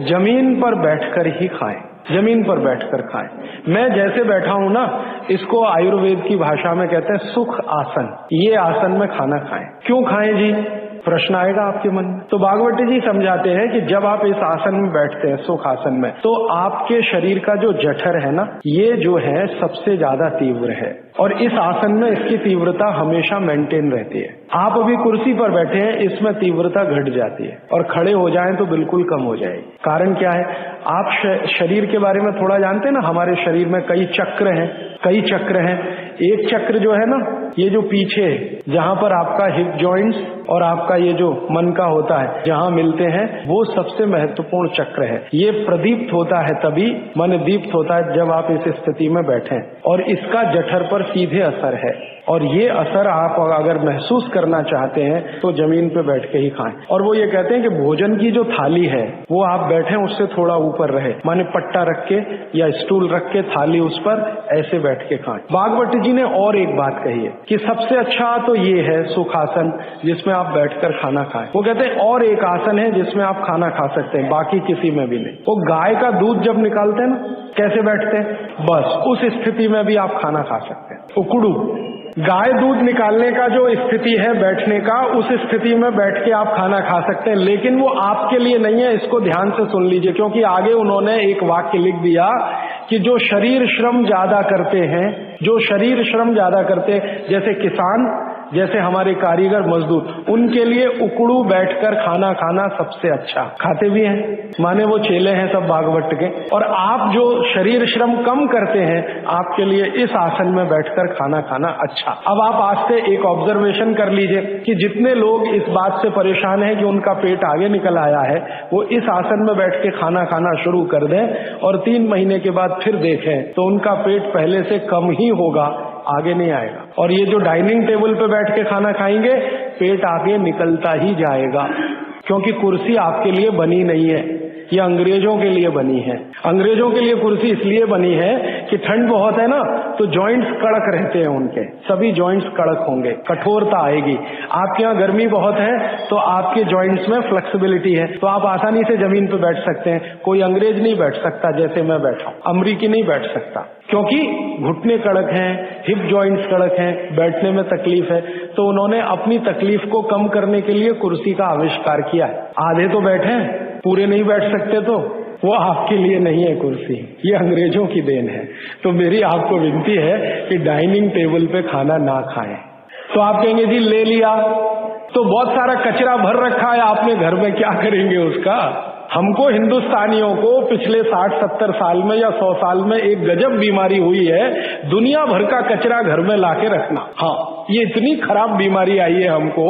जमीन पर बैठकर ही खाएं, जमीन पर बैठकर खाएं। मैं जैसे बैठा हूं ना, इसको आयुर्वेद की भाषा में कहते हैं सुख आसन। ये आसन में खाना खाएं। क्यों खाएं जी, प्रश्न आएगा आपके मन में। तो भागवत जी समझाते हैं कि जब आप इस आसन में बैठते हैं, सुख आसन में, तो आपके शरीर का जो जठर है ना, ये जो है सबसे ज्यादा तीव्र है और इस आसन में इसकी तीव्रता हमेशा मेंटेन रहती है। आप अभी कुर्सी पर बैठे हैं, इसमें तीव्रता घट जाती है और खड़े हो जाएं तो बिल्कुल कम हो जाएगी। कारण क्या है, आप शरीर के बारे में थोड़ा जानते हैं ना, हमारे शरीर में कई चक्र हैं। एक चक्र जो है ना, ये जो पीछे जहां पर आपका हिप जॉइंट्स और आपका ये जो मन का होता है जहां मिलते हैं, वो सबसे महत्वपूर्ण चक्र है। ये प्रदीप्त होता है तभी, मन दीप्त होता है जब आप इस स्थिति में बैठे, और इसका जठर पर सीधे असर है। और ये असर आप अगर महसूस करना चाहते हैं तो जमीन पे बैठ के ही खाएं। और वो ये कहते हैं कि भोजन की जो थाली है वो आप बैठे उससे थोड़ा ऊपर रहे, माने पट्टा रख के या स्टूल रख के थाली उस पर ऐसे बैठ के खाएं। भागवत जी ने और एक बात कही है कि सबसे अच्छा तो ये है सुखासन, जिसमें आप बैठकर खाना खाएं। वो कहते हैं और एक आसन है जिसमें आप खाना खा सकते हैं, बाकी किसी में भी नहीं। वो गाय का दूध जब निकालते हैं ना, कैसे बैठते हैं, बस उस स्थिति में भी आप खाना खा सकते हैं। उकड़ू गाय दूध निकालने का जो स्थिति है बैठने का, उस स्थिति में बैठ के आप खाना खा सकते हैं। लेकिन वो आपके लिए नहीं है, इसको ध्यान से सुन लीजिए, क्योंकि आगे उन्होंने एक वाक्य लिख दिया कि जो शरीर श्रम ज्यादा करते हैं, जैसे किसान, जैसे हमारे कारीगर मजदूर, उनके लिए उकड़ू बैठकर खाना खाना सबसे अच्छा। खाते भी हैं, माने वो चेले हैं सब भागवत के। और आप जो शरीर श्रम कम करते हैं, आपके लिए इस आसन में बैठकर खाना खाना अच्छा। अब आप आज से एक ऑब्जर्वेशन कर लीजिए कि जितने लोग इस बात से परेशान हैं कि उनका पेट आगे निकल आया है, वो इस आसन में बैठ के खाना खाना शुरू कर दें और 3 महीने के बाद फिर देखें तो उनका पेट पहले से कम ही होगा, आगे नहीं आएगा। और ये जो डाइनिंग टेबल पे बैठ के खाना खाएंगे, पेट आगे निकलता ही जाएगा, क्योंकि कुर्सी आपके लिए बनी नहीं है। ये अंग्रेजों के लिए बनी है। अंग्रेजों के लिए कुर्सी इसलिए बनी है कि ठंड बहुत है ना, तो जॉइंट्स कड़क रहते हैं उनके, सभी जॉइंट्स कड़क होंगे, कठोरता आएगी। आपके यहाँ गर्मी बहुत है तो आपके जॉइंट्स में फ्लेक्सिबिलिटी है, तो आप आसानी से जमीन पे बैठ सकते हैं। कोई अंग्रेज नहीं बैठ सकता जैसे मैं बैठा हूं, अमरीकी नहीं बैठ सकता, क्योंकि घुटने कड़क हैं, हिप जॉइंट्स कड़क हैं, बैठने में तकलीफ है। तो उन्होंने अपनी तकलीफ को कम करने के लिए कुर्सी का आविष्कार किया है। आधे तो बैठे, पूरे नहीं बैठ सकते, तो वो आपके लिए नहीं है कुर्सी, ये अंग्रेजों की देन है। तो मेरी आपको विनती है कि डाइनिंग टेबल पे खाना ना खाएं। तो आप कहेंगे जी ले लिया तो बहुत सारा कचरा भर रखा है आपने घर में, क्या करेंगे उसका? हमको हिंदुस्तानियों को पिछले 60-70 साल में या 100 साल में एक गजब बीमारी हुई है, दुनिया भर का कचरा घर में लाके रखना। हाँ, ये इतनी खराब बीमारी आई है हमको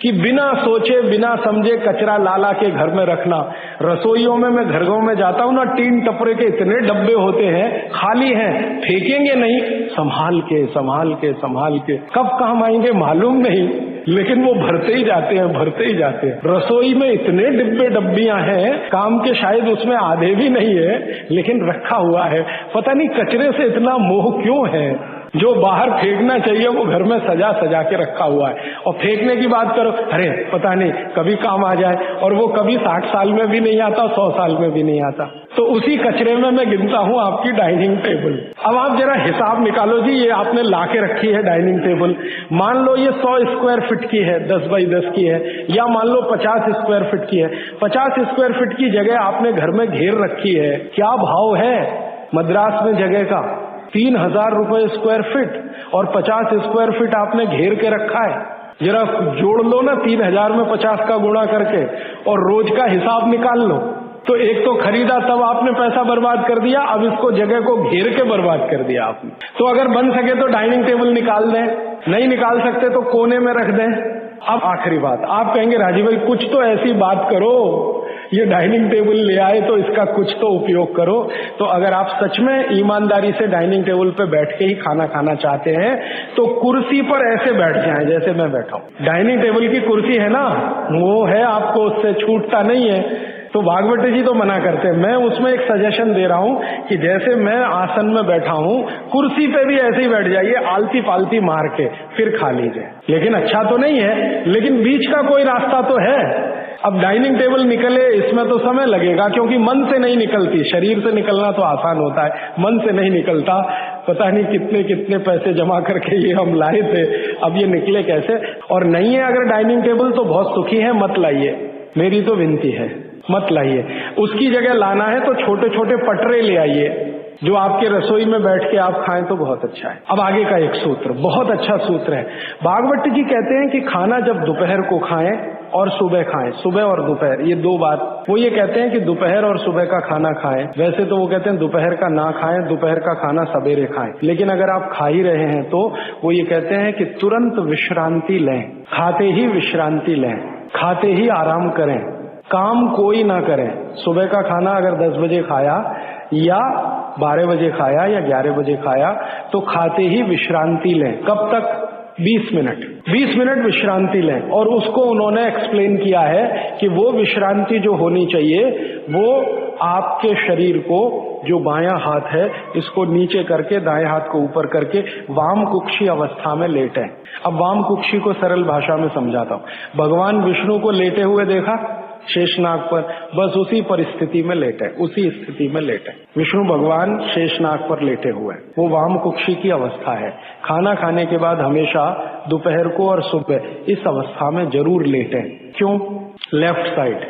कि बिना सोचे बिना समझे कचरा ला के घर में रखना। रसोइयों में मैं घरों में जाता हूँ ना, टीन टपरे के इतने डब्बे होते हैं, खाली हैं, फेंकेंगे नहीं, संभाल के संभाल के संभाल के, कब काम आएंगे मालूम नहीं, लेकिन वो भरते ही जाते हैं, भरते ही जाते हैं। रसोई में इतने डिब्बे डब्बियां हैं, काम के शायद उसमें आधे भी नहीं है, लेकिन रखा हुआ है। पता नहीं कचरे से इतना मोह क्यों है, जो बाहर फेंकना चाहिए वो घर में सजा सजा के रखा हुआ है। और फेंकने की बात करो, अरे पता नहीं कभी काम आ जाए, और वो कभी 60 साल में भी नहीं आता, 100 साल में भी नहीं आता। तो उसी कचरे में मैं गिनता हूँ आपकी डाइनिंग टेबल। अब आप जरा हिसाब निकालो जी, ये आपने लाके रखी है डाइनिंग टेबल, मान लो ये 100 स्क्वायर फीट की है, 10 बाई 10 की है, या मान लो 50 स्क्वायर फीट की है। 50 स्क्वायर फीट की जगह आपने घर में घेर रखी है, क्या भाव है मद्रास में जगह का? 3000 रुपए स्क्वायर फीट, और 50 स्क्वायर फीट आपने घेर के रखा है। जरा जोड़ लो ना 3000 में 50 का गुणा करके, और रोज का हिसाब निकाल लो। तो एक तो खरीदा तब आपने पैसा बर्बाद कर दिया, अब इसको जगह को घेर के बर्बाद कर दिया आपने। तो अगर बन सके तो डाइनिंग टेबल निकाल दें, नहीं निकाल सकते तो कोने में रख दें। अब आखिरी बात, आप कहेंगे राजीव भाई कुछ तो ऐसी बात करो, ये डाइनिंग टेबल ले आए तो इसका कुछ तो उपयोग करो। तो अगर आप सच में ईमानदारी से डाइनिंग टेबल पे बैठ के ही खाना खाना चाहते हैं तो कुर्सी पर ऐसे बैठ जाएं जैसे मैं बैठा हूं। डाइनिंग टेबल की कुर्सी है ना, वो है, आपको उससे छूटता नहीं है। तो भागवत जी तो मना करते हैं, मैं उसमें एक सजेशन दे रहा हूं कि जैसे मैं आसन में बैठा हूं, कुर्सी पे भी ऐसे ही बैठ जाइए, आलती पालती मार के फिर खा लीजिए। लेकिन अच्छा तो नहीं है, लेकिन बीच का कोई रास्ता तो है। अब डाइनिंग टेबल निकले इसमें तो समय लगेगा, क्योंकि मन से नहीं निकलती। शरीर से निकलना तो आसान होता है, मन से नहीं निकलता। पता नहीं कितने कितने पैसे जमा करके ये हम लाए थे, अब ये निकले कैसे। और नहीं है अगर डाइनिंग टेबल तो बहुत सुखी है, मत लाइए, मेरी तो विनती है, मत लाइए। उसकी जगह लाना है तो छोटे छोटे पटरे ले आइए, जो आपके रसोई में बैठ के आप खाएं तो बहुत अच्छा है। अब आगे का एक सूत्र, बहुत अच्छा सूत्र है। भागवत जी कहते हैं कि खाना जब दोपहर को खाएं और सुबह खाएं, सुबह और दोपहर, ये दो बात। वो ये कहते हैं कि दोपहर और सुबह का खाना खाएं। वैसे तो वो कहते हैं दोपहर का ना खाएं, दोपहर का खाना सवेरे खाएं। लेकिन अगर आप खा ही रहे हैं तो वो ये कहते हैं कि तुरंत विश्रांति लें, खाते ही विश्रांति लें, खाते ही आराम करें, काम कोई ना करें। सुबह का खाना अगर 10 बजे खाया या 12 बजे खाया या 11 बजे खाया तो खाते ही विश्रांति लें। कब तक? 20 मिनट। 20 मिनट विश्रांति लें। और उसको उन्होंने एक्सप्लेन किया है कि वो विश्रांति जो होनी चाहिए वो आपके शरीर को, जो बायां हाथ है इसको नीचे करके दाएं हाथ को ऊपर करके वाम कुक्षी अवस्था में लेटें। अब वाम कुक्षी को सरल भाषा में समझाता हूं। भगवान विष्णु को लेटे हुए देखा शेषनाग पर, बस उसी परिस्थिति में लेटे, उसी स्थिति में लेटे। विष्णु भगवान शेषनाग पर लेटे हुए, वो वाम कुक्षी की अवस्था है। खाना खाने के बाद हमेशा दोपहर को और सुबह इस अवस्था में जरूर लेटें। क्यों? Left side.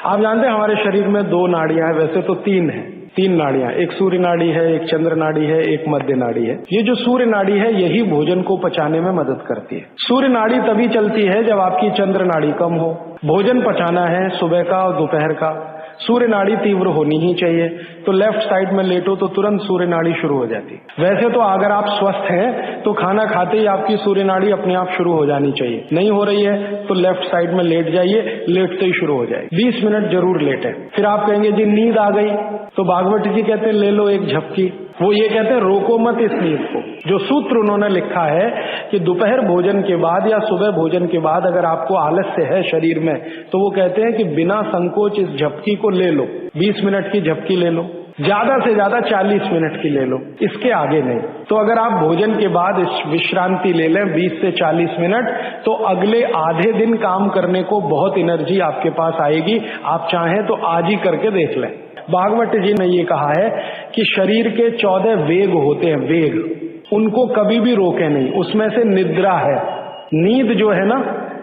आप जानते हैं हमारे शरीर में 2 नाड़ियां हैं, वैसे तो 3 है, 3 नाड़ियां, एक सूर्य नाड़ी है, एक चंद्र नाड़ी है, एक मध्य नाड़ी है। ये जो सूर्य नाड़ी है यही भोजन को पचाने में मदद करती है। सूर्य नाड़ी तभी चलती है जब आपकी चंद्र नाड़ी कम हो। भोजन पचाना है सुबह का और दोपहर का, सूर्य नाड़ी तीव्र होनी ही चाहिए। तो लेफ्ट साइड में लेटो तो तुरंत सूर्य नाड़ी शुरू हो जाती है। वैसे तो अगर आप स्वस्थ हैं तो खाना खाते ही आपकी सूर्य नाड़ी अपने आप शुरू हो जानी चाहिए। नहीं हो रही है तो लेफ्ट साइड में लेट जाइए, लेटते ही शुरू हो जाएगी। 20 मिनट जरूर लेटें। फिर आप कहेंगे जी नींद आ गई, तो भागवत जी कहते हैं ले लो एक झपकी। वो ये कहते हैं रोको मत इस नींद को। जो सूत्र उन्होंने लिखा है कि दोपहर भोजन के बाद या सुबह भोजन के बाद अगर आपको आलस्य है शरीर में, तो वो कहते हैं कि बिना संकोच इस झपकी को ले लो। 20 मिनट की झपकी ले लो, ज्यादा से ज्यादा 40 मिनट की ले लो, इसके आगे नहीं। तो अगर आप भोजन के बाद इस विश्रांति ले लें 20 से 40 मिनट, तो अगले आधे दिन काम करने को बहुत एनर्जी आपके पास आएगी। आप चाहें तो आज ही करके देख लें। भागवत जी ने ये कहा है कि शरीर के 14 वेग होते हैं, वेग, उनको कभी भी रोके नहीं। उसमें से निद्रा है, नींद जो है ना,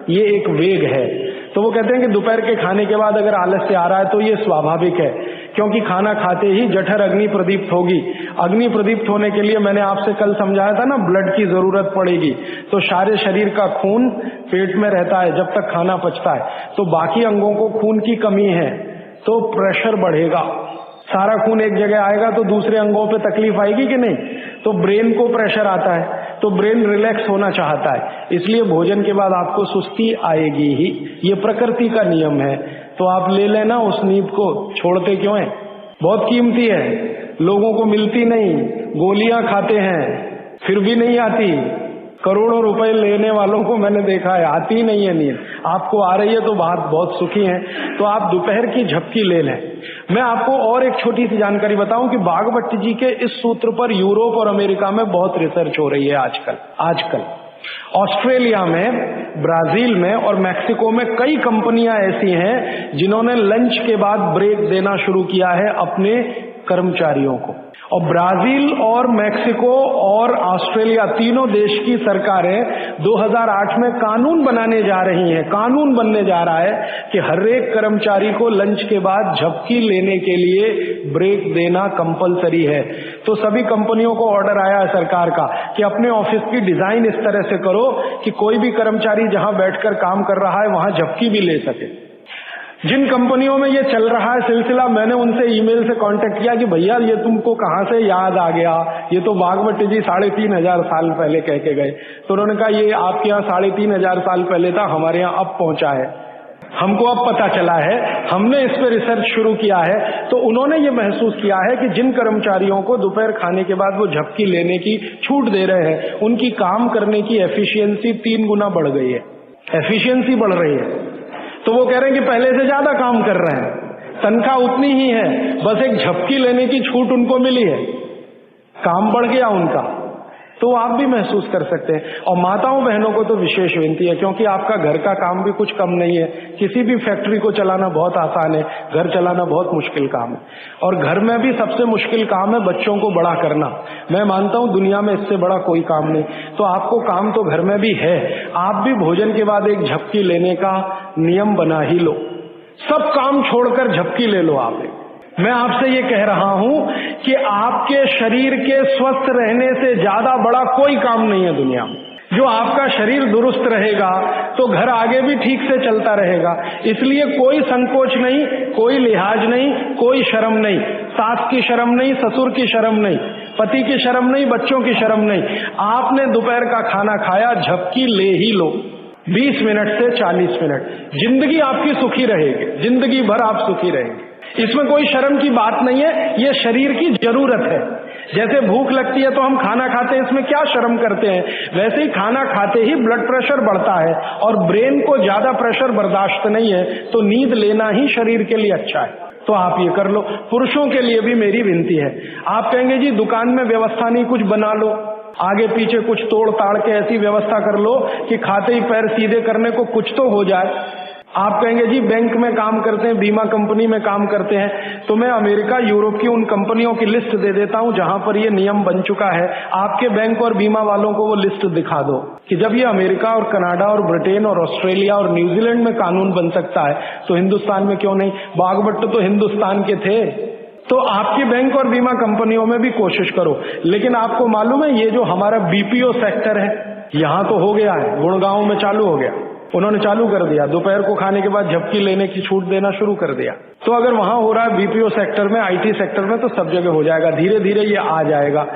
ये एक वेग है। तो वो कहते हैं कि दोपहर के खाने के बाद अगर आलस्य आ रहा है तो ये स्वाभाविक है, क्योंकि खाना खाते ही जठर अग्नि प्रदीप्त होगी। अग्नि प्रदीप्त होने के लिए मैंने आपसे कल समझाया था ना, ब्लड की जरूरत पड़ेगी। तो सारे शरीर का खून पेट में रहता है जब तक खाना पचता है, तो बाकी अंगों को खून की कमी है तो प्रेशर बढ़ेगा। सारा खून एक जगह आएगा तो दूसरे अंगों पे तकलीफ आएगी कि नहीं। तो ब्रेन को प्रेशर आता है, तो ब्रेन रिलैक्स होना चाहता है, इसलिए भोजन के बाद आपको सुस्ती आएगी ही। ये प्रकृति का नियम है। तो आप ले लेना उस नींद को, छोड़ते क्यों हैं? बहुत कीमती है, लोगों को मिलती नहीं। गोलियां खाते हैं फिर भी नहीं आती। करोड़ों रुपए लेने वालों को मैंने देखा है, आती नहीं है नींद। आपको आ रही है तो बात बहुत सुखी है। तो आप दोपहर की झपकी ले लें। मैं आपको और एक छोटी सी जानकारी बताऊं कि भागवत जी के इस सूत्र पर यूरोप और अमेरिका में बहुत रिसर्च हो रही है आजकल। ऑस्ट्रेलिया में, ब्राजील में और मैक्सिको में कई कंपनियां ऐसी हैं जिन्होंने लंच के बाद ब्रेक देना शुरू किया है अपने कर्मचारियों को। और ब्राजील और मैक्सिको और ऑस्ट्रेलिया, तीनों देश की सरकारें 2008 में कानून बनाने जा रही हैं। कानून बनने जा रहा है कि हर एक कर्मचारी को लंच के बाद झपकी लेने के लिए ब्रेक देना कंपलसरी है। तो सभी कंपनियों को ऑर्डर आया है सरकार का कि अपने ऑफिस की डिजाइन इस तरह से करो कि कोई भी कर्मचारी जहां बैठकर काम कर रहा है वहां झपकी भी ले सके। जिन कंपनियों में ये चल रहा है सिलसिला, मैंने उनसे ईमेल से कांटेक्ट किया कि भैया ये तुमको कहां से याद आ गया, ये तो भागवत जी 3500 साल पहले कह के गए। तो उन्होंने कहा ये आपके यहाँ 3500 साल पहले था, हमारे यहाँ अब पहुंचा है, हमको अब पता चला है, हमने इस पर रिसर्च शुरू किया है। तो उन्होंने ये महसूस किया है कि जिन कर्मचारियों को दोपहर खाने के बाद वो झपकी लेने की छूट दे रहे हैं, उनकी काम करने की एफिशिएंसी 3 गुना बढ़ गई है, एफिशिएंसी बढ़ रही है। तो वो कह रहे हैं कि पहले से ज्यादा काम कर रहे हैं, तनख्वाह उतनी ही है, बस एक झपकी लेने की छूट उनको मिली है, काम बढ़ गया उनका। तो आप भी महसूस कर सकते हैं। और माताओं बहनों को तो विशेष विनती है, क्योंकि आपका घर का काम भी कुछ कम नहीं है। किसी भी फैक्ट्री को चलाना बहुत आसान है, घर चलाना बहुत मुश्किल काम है। और घर में भी सबसे मुश्किल काम है बच्चों को बड़ा करना। मैं मानता हूं दुनिया में इससे बड़ा कोई काम नहीं। तो आपको काम तो घर में भी है, आप भी भोजन के बाद एक झपकी लेने का नियम बना ही लो। सब काम छोड़कर झपकी ले लो आप। मैं आपसे ये कह रहा हूं कि आपके शरीर के स्वस्थ रहने से ज्यादा बड़ा कोई काम नहीं है दुनिया में। जो आपका शरीर दुरुस्त रहेगा तो घर आगे भी ठीक से चलता रहेगा। इसलिए कोई संकोच नहीं, कोई लिहाज नहीं, कोई शर्म नहीं, सास की शर्म नहीं, ससुर की शर्म नहीं, पति की शर्म नहीं, बच्चों की शर्म नहीं। आपने दोपहर का खाना खाया, झपकी ले ही लो, 20 मिनट से 40 मिनट। जिंदगी आपकी सुखी रहेगी, जिंदगी भर आप सुखी रहेंगे। इसमें कोई शर्म की बात नहीं है, ये शरीर की जरूरत है। जैसे भूख लगती है तो हम खाना खाते हैं, इसमें क्या शर्म करते हैं, वैसे ही खाना खाते ही ब्लड प्रेशर बढ़ता है और ब्रेन को ज्यादा प्रेशर बर्दाश्त नहीं है, तो नींद लेना ही शरीर के लिए अच्छा है। तो आप ये कर लो। पुरुषों के लिए भी मेरी विनती है। आप कहेंगे जी दुकान में व्यवस्था नहीं, कुछ बना लो, आगे पीछे कुछ तोड़ ताड़ के ऐसी व्यवस्था कर लो कि खाते ही पैर सीधे करने को कुछ तो हो जाए। आप कहेंगे जी बैंक में काम करते हैं, बीमा कंपनी में काम करते हैं, तो मैं अमेरिका, यूरोप की उन कंपनियों की लिस्ट दे देता हूं जहां पर ये नियम बन चुका है। आपके बैंक और बीमा वालों को वो लिस्ट दिखा दो कि जब ये अमेरिका और कनाडा और ब्रिटेन और ऑस्ट्रेलिया और न्यूजीलैंड में कानून बन सकता है तो हिंदुस्तान में क्यों नहीं। भागवत तो हिंदुस्तान के थे। तो आपकी बैंक और बीमा कंपनियों में भी कोशिश करो। लेकिन आपको मालूम है ये जो हमारा बीपीओ सेक्टर है, यहां तो हो गया है, गुड़गांव में चालू हो गया, उन्होंने चालू कर दिया, दोपहर को खाने के बाद झपकी लेने की छूट देना शुरू कर दिया। तो अगर वहां हो रहा है बीपीओ सेक्टर में, आईटी सेक्टर में, तो सब जगह हो जाएगा, धीरे धीरे ये आ जाएगा।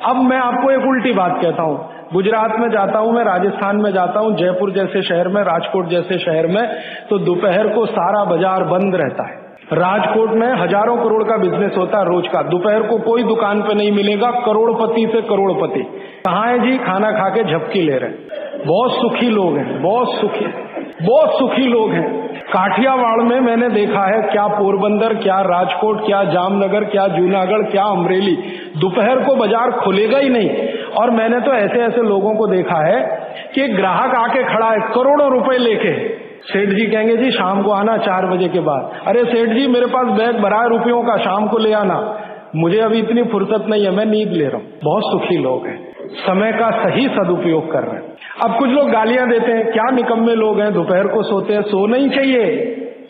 अब मैं आपको एक उल्टी बात कहता हूं। गुजरात में जाता हूं, मैं राजस्थान में जाता हूं, जयपुर जैसे शहर में, राजकोट जैसे शहर में, तो दोपहर को सारा बाजार बंद रहता है। राजकोट में हजारों करोड़ का बिजनेस होता है रोज का, दोपहर को कोई दुकान पे नहीं मिलेगा, करोड़पति से करोड़पति। कहाँ है जी? खाना खा के झपकी ले रहे हैं। बहुत सुखी लोग हैं, बहुत सुखी लोग हैं। काठियावाड़ में मैंने देखा है, क्या पोरबंदर, क्या राजकोट, क्या जामनगर, क्या जूनागढ़, क्या अमरेली, दोपहर को बाजार खुलेगा ही नहीं। और मैंने तो ऐसे ऐसे लोगों को देखा है कि ग्राहक आके खड़ा है करोड़ों रुपए लेके, सेठ जी कहेंगे जी शाम को आना 4 बजे के बाद। अरे सेठ जी मेरे पास बैग भरा है रुपयों का, शाम को ले आना, मुझे अभी इतनी फुर्सत नहीं है, मैं नींद ले रहा हूँ। बहुत सुखी लोग हैं, समय का सही सदुपयोग कर रहे हैं। अब कुछ लोग गालियां देते हैं, क्या निकम्मे लोग हैं, दोपहर को सोते हैं। सोना ही चाहिए।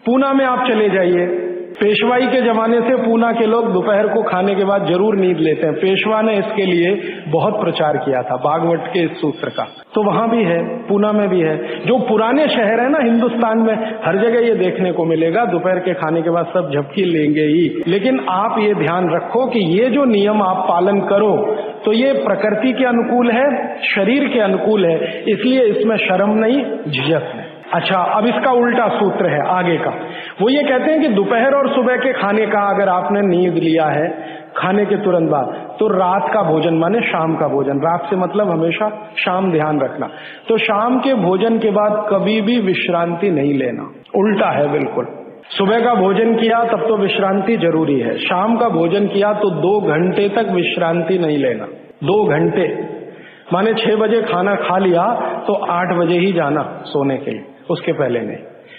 पूना में आप चले जाइए, पेशवाई के जमाने से पूना के लोग दोपहर को खाने के बाद जरूर नींद लेते हैं। पेशवा ने इसके लिए बहुत प्रचार किया था, भागवत के इस सूत्र का। तो वहां भी है, पूना में भी है। जो पुराने शहर है ना हिंदुस्तान में, हर जगह ये देखने को मिलेगा, दोपहर के खाने के बाद सब झपकी लेंगे ही। लेकिन आप ये ध्यान रखो कि ये जो नियम आप पालन करो तो ये प्रकृति के अनुकूल है, शरीर के अनुकूल है, इसलिए इसमें शर्म नहीं, झिझक नहीं। अच्छा, अब इसका उल्टा सूत्र है आगे का। वो ये कहते हैं कि दोपहर और सुबह के खाने का अगर आपने नींद लिया है खाने के तुरंत बाद, तो रात का भोजन माने शाम का भोजन, रात से मतलब हमेशा शाम, ध्यान रखना। तो शाम के भोजन के बाद कभी भी विश्रांति नहीं लेना, उल्टा है बिल्कुल। सुबह का भोजन किया तब तो विश्रांति जरूरी है, शाम का भोजन किया तो 2 घंटे तक विश्रांति नहीं लेना। 2 घंटे माने 6 बजे खाना खा लिया तो 8 बजे ही जाना सोने के लिए, उसके पहले नहीं।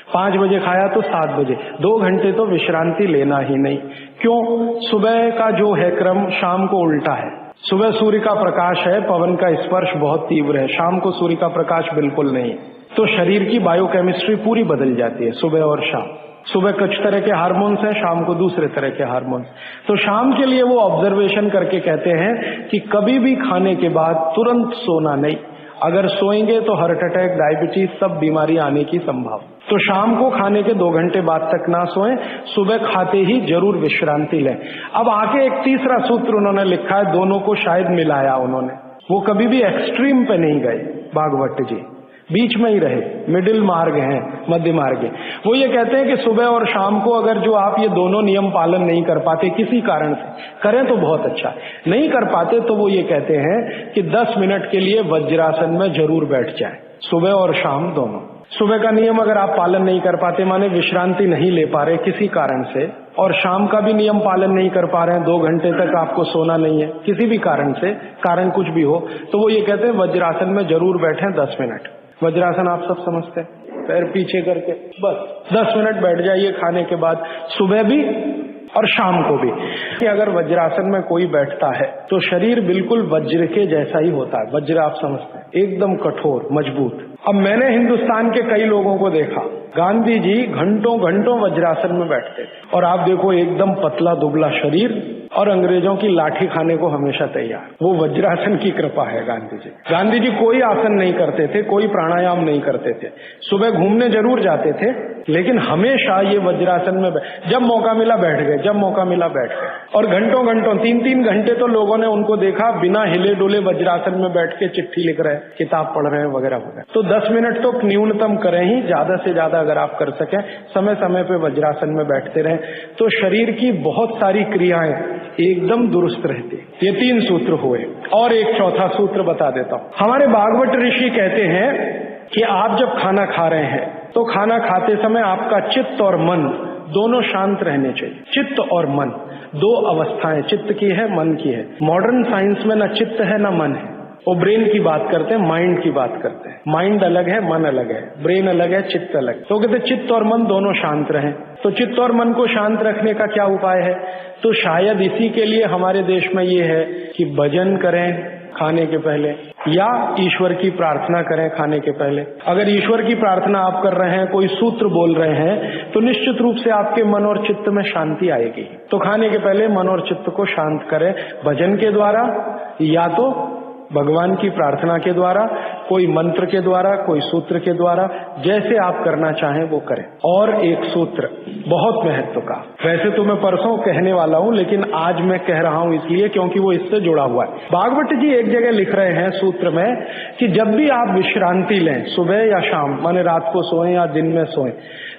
5 बजे खाया तो 7 बजे, 2 घंटे तो विश्रांति लेना ही नहीं। क्यों? सुबह का जो है क्रम शाम को उल्टा है। सुबह सूर्य का प्रकाश है, पवन का स्पर्श बहुत तीव्र है, शाम को सूर्य का प्रकाश बिल्कुल नहीं। तो शरीर की बायोकेमिस्ट्री पूरी बदल जाती है सुबह और शाम। सुबह कुछ तरह के हार्मोन्स हैं, शाम को दूसरे तरह के हार्मोन्स। तो शाम के लिए वो ऑब्जर्वेशन करके कहते हैं कि कभी भी खाने के बाद तुरंत सोना नहीं। अगर सोएंगे तो हार्ट अटैक, डायबिटीज, सब बीमारी आने की संभावना। तो शाम को खाने के 2 घंटे बाद तक ना सोएं, सुबह खाते ही जरूर विश्रांति लें। अब आगे एक तीसरा सूत्र उन्होंने लिखा है, दोनों को शायद मिलाया उन्होंने। वो कभी भी एक्सट्रीम पे नहीं गए भागवत जी, बीच में ही रहे, मिडिल मार्ग है, मध्य मार्ग है। वो ये कहते हैं कि सुबह और शाम को अगर जो आप ये दोनों नियम पालन नहीं कर पाते किसी कारण से, करें तो बहुत अच्छा, नहीं कर पाते तो वो ये कहते हैं कि 10 मिनट के लिए वज्रासन में जरूर बैठ जाएं, सुबह और शाम दोनों। सुबह का नियम अगर आप पालन नहीं कर पाते, माने विश्रांति नहीं ले पा रहे किसी कारण से, और शाम का भी नियम पालन नहीं कर पा रहे हैं, 2 घंटे तक आपको सोना नहीं है किसी भी कारण से, कारण कुछ भी हो, तो वो ये कहते हैं वज्रासन में जरूर बैठें 10 मिनट। वज्रासन आप सब समझते हैं, पैर पीछे करके बस 10 मिनट बैठ जाइए खाने के बाद, सुबह भी और शाम को भी। कि अगर वज्रासन में कोई बैठता है तो शरीर बिल्कुल वज्र के जैसा ही होता है। वज्र आप समझते हैं, एकदम कठोर, मजबूत। अब मैंने हिंदुस्तान के कई लोगों को देखा, गांधी जी घंटों घंटों वज्रासन में बैठते थे, और आप देखो एकदम पतला दुबला शरीर और अंग्रेजों की लाठी खाने को हमेशा तैयार। वो वज्रासन की कृपा है गांधी जी। गांधी जी कोई आसन नहीं करते थे, कोई प्राणायाम नहीं करते थे, सुबह घूमने जरूर जाते थे, लेकिन हमेशा ये वज्रासन में जब मौका मिला बैठ गए, जब मौका मिला बैठ गए। और घंटों घंटों 3-3 घंटे तो लोगों ने उनको देखा बिना हिले डोले वज्रासन में बैठ के चिट्ठी लिख रहे हैं, किताब पढ़ रहे हैं वगैरह वगैरह। तो 10 मिनट तो न्यूनतम करें ही, ज्यादा से ज्यादा अगर आप कर सकें, समय समय पे वज्रासन में बैठते रहें, तो शरीर की बहुत सारी क्रियाएं एकदम दुरुस्त रहती। ये 3 सूत्र हुए, और एक चौथा सूत्र बता देता हूं। हमारे भागवत ऋषि कहते हैं कि आप जब खाना खा रहे हैं तो खाना खाते समय आपका चित्त और मन दोनों शांत रहने चाहिए। चित्त और मन 2 अवस्थाएं चित्त की है, मन की है। मॉडर्न साइंस में न चित्त है न मन है, वो ब्रेन की बात करते हैं, माइंड की बात करते हैं। माइंड अलग है, मन अलग है, ब्रेन अलग है, चित्त अलग। तो कहते चित्त और मन दोनों शांत रहें। तो चित्त और मन को शांत रखने का क्या उपाय है? तो शायद इसी के लिए हमारे देश में ये है कि भजन करें खाने के पहले, या ईश्वर की प्रार्थना करें खाने के पहले। अगर ईश्वर की प्रार्थना आप कर रहे हैं, कोई सूत्र बोल रहे हैं, तो निश्चित रूप से आपके मन और चित्त में शांति आएगी। तो खाने के पहले मन और चित्त को शांत करें, भजन के द्वारा या तो भगवान की प्रार्थना के द्वारा, कोई मंत्र के द्वारा, कोई सूत्र के द्वारा, जैसे आप करना चाहें वो करें। और एक सूत्र बहुत महत्व का, वैसे तो मैं परसों कहने वाला हूं, लेकिन आज मैं कह रहा हूं इसलिए क्योंकि वो इससे जुड़ा हुआ है। भागवत जी एक जगह लिख रहे हैं सूत्र में कि जब भी आप विश्रांति लें, सुबह या शाम, माने रात को सोएं या दिन में सोएं,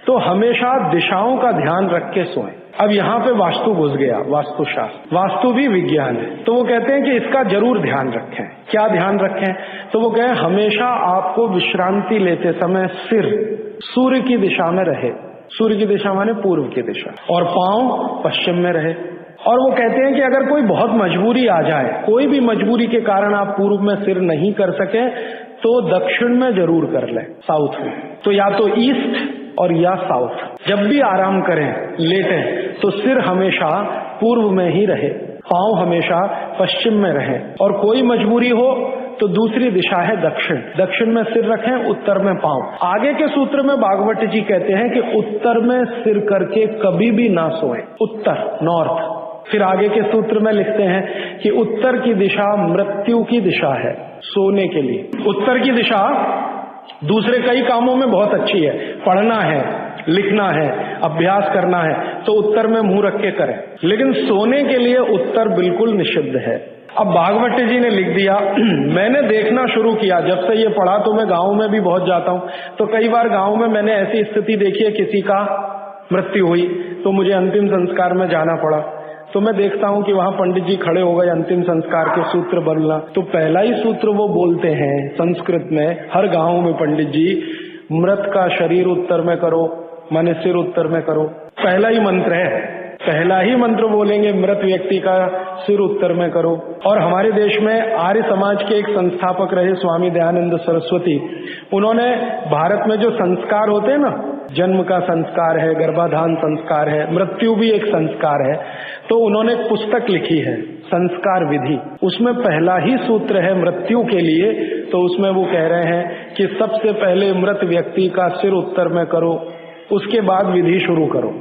तो हमेशा दिशाओं का ध्यान रख के सोएं। अब यहाँ पे वास्तु घुस गया, वास्तुशास्त्र, वास्तु भी विज्ञान है, तो वो कहते हैं कि इसका जरूर ध्यान रखें। क्या ध्यान रखें? तो वो कहें हमेशा आपको विश्रांति लेते समय सिर सूर्य की दिशा में रहे। सूर्य की दिशा माने पूर्व की दिशा, और पांव पश्चिम में रहे। और वो कहते हैं कि अगर कोई बहुत मजबूरी आ जाए, कोई भी मजबूरी के कारण आप पूर्व में सिर नहीं कर सके, तो दक्षिण में जरूर कर लें, साउथ में। तो या तो ईस्ट और या साउथ। जब भी आराम करें, लेटें, तो सिर हमेशा पूर्व में ही रहे, पांव हमेशा पश्चिम में रहे। और कोई मजबूरी हो तो दूसरी दिशा है दक्षिण, दक्षिण में सिर रखें, उत्तर में पांव। आगे के सूत्र में भागवत जी कहते हैं कि उत्तर में सिर करके कभी भी ना सोएं, उत्तर, नॉर्थ। फिर आगे के सूत्र में लिखते हैं कि उत्तर की दिशा मृत्यु की दिशा है, सोने के लिए। उत्तर की दिशा दूसरे कई कामों में बहुत अच्छी है, पढ़ना है, लिखना है, अभ्यास करना है, तो उत्तर में मुंह रख के करें, लेकिन सोने के लिए उत्तर बिल्कुल निषिद्ध है। अब भागवत जी ने लिख दिया, मैंने देखना शुरू किया, जब से ये पढ़ा तो मैं गांव में भी बहुत जाता हूं, तो कई बार गांव में मैंने ऐसी स्थिति देखी है, किसी का मृत्यु हुई तो मुझे अंतिम संस्कार में जाना पड़ा, तो मैं देखता हूं कि वहां पंडित जी खड़े हो गए अंतिम संस्कार के सूत्र बोलना। तो पहला ही सूत्र वो बोलते हैं संस्कृत में, हर गांव में पंडित जी, मृत का शरीर उत्तर में करो, माने सिर उत्तर में करो। पहला ही मंत्र है, पहला ही मंत्र बोलेंगे, मृत व्यक्ति का सिर उत्तर में करो। और हमारे देश में आर्य समाज के एक संस्थापक रहे स्वामी दयानंद सरस्वती, उन्होंने भारत में जो संस्कार होते हैं ना, जन्म का संस्कार है, गर्भाधान संस्कार है, मृत्यु भी एक संस्कार है, तो उन्होंने एक पुस्तक लिखी है संस्कार विधि। उसमें पहला ही सूत्र है मृत्यु के लिए, तो उसमें वो कह रहे हैं कि सबसे पहले मृत व्यक्ति का सिर उत्तर में करो, उसके बाद विधि शुरू करो।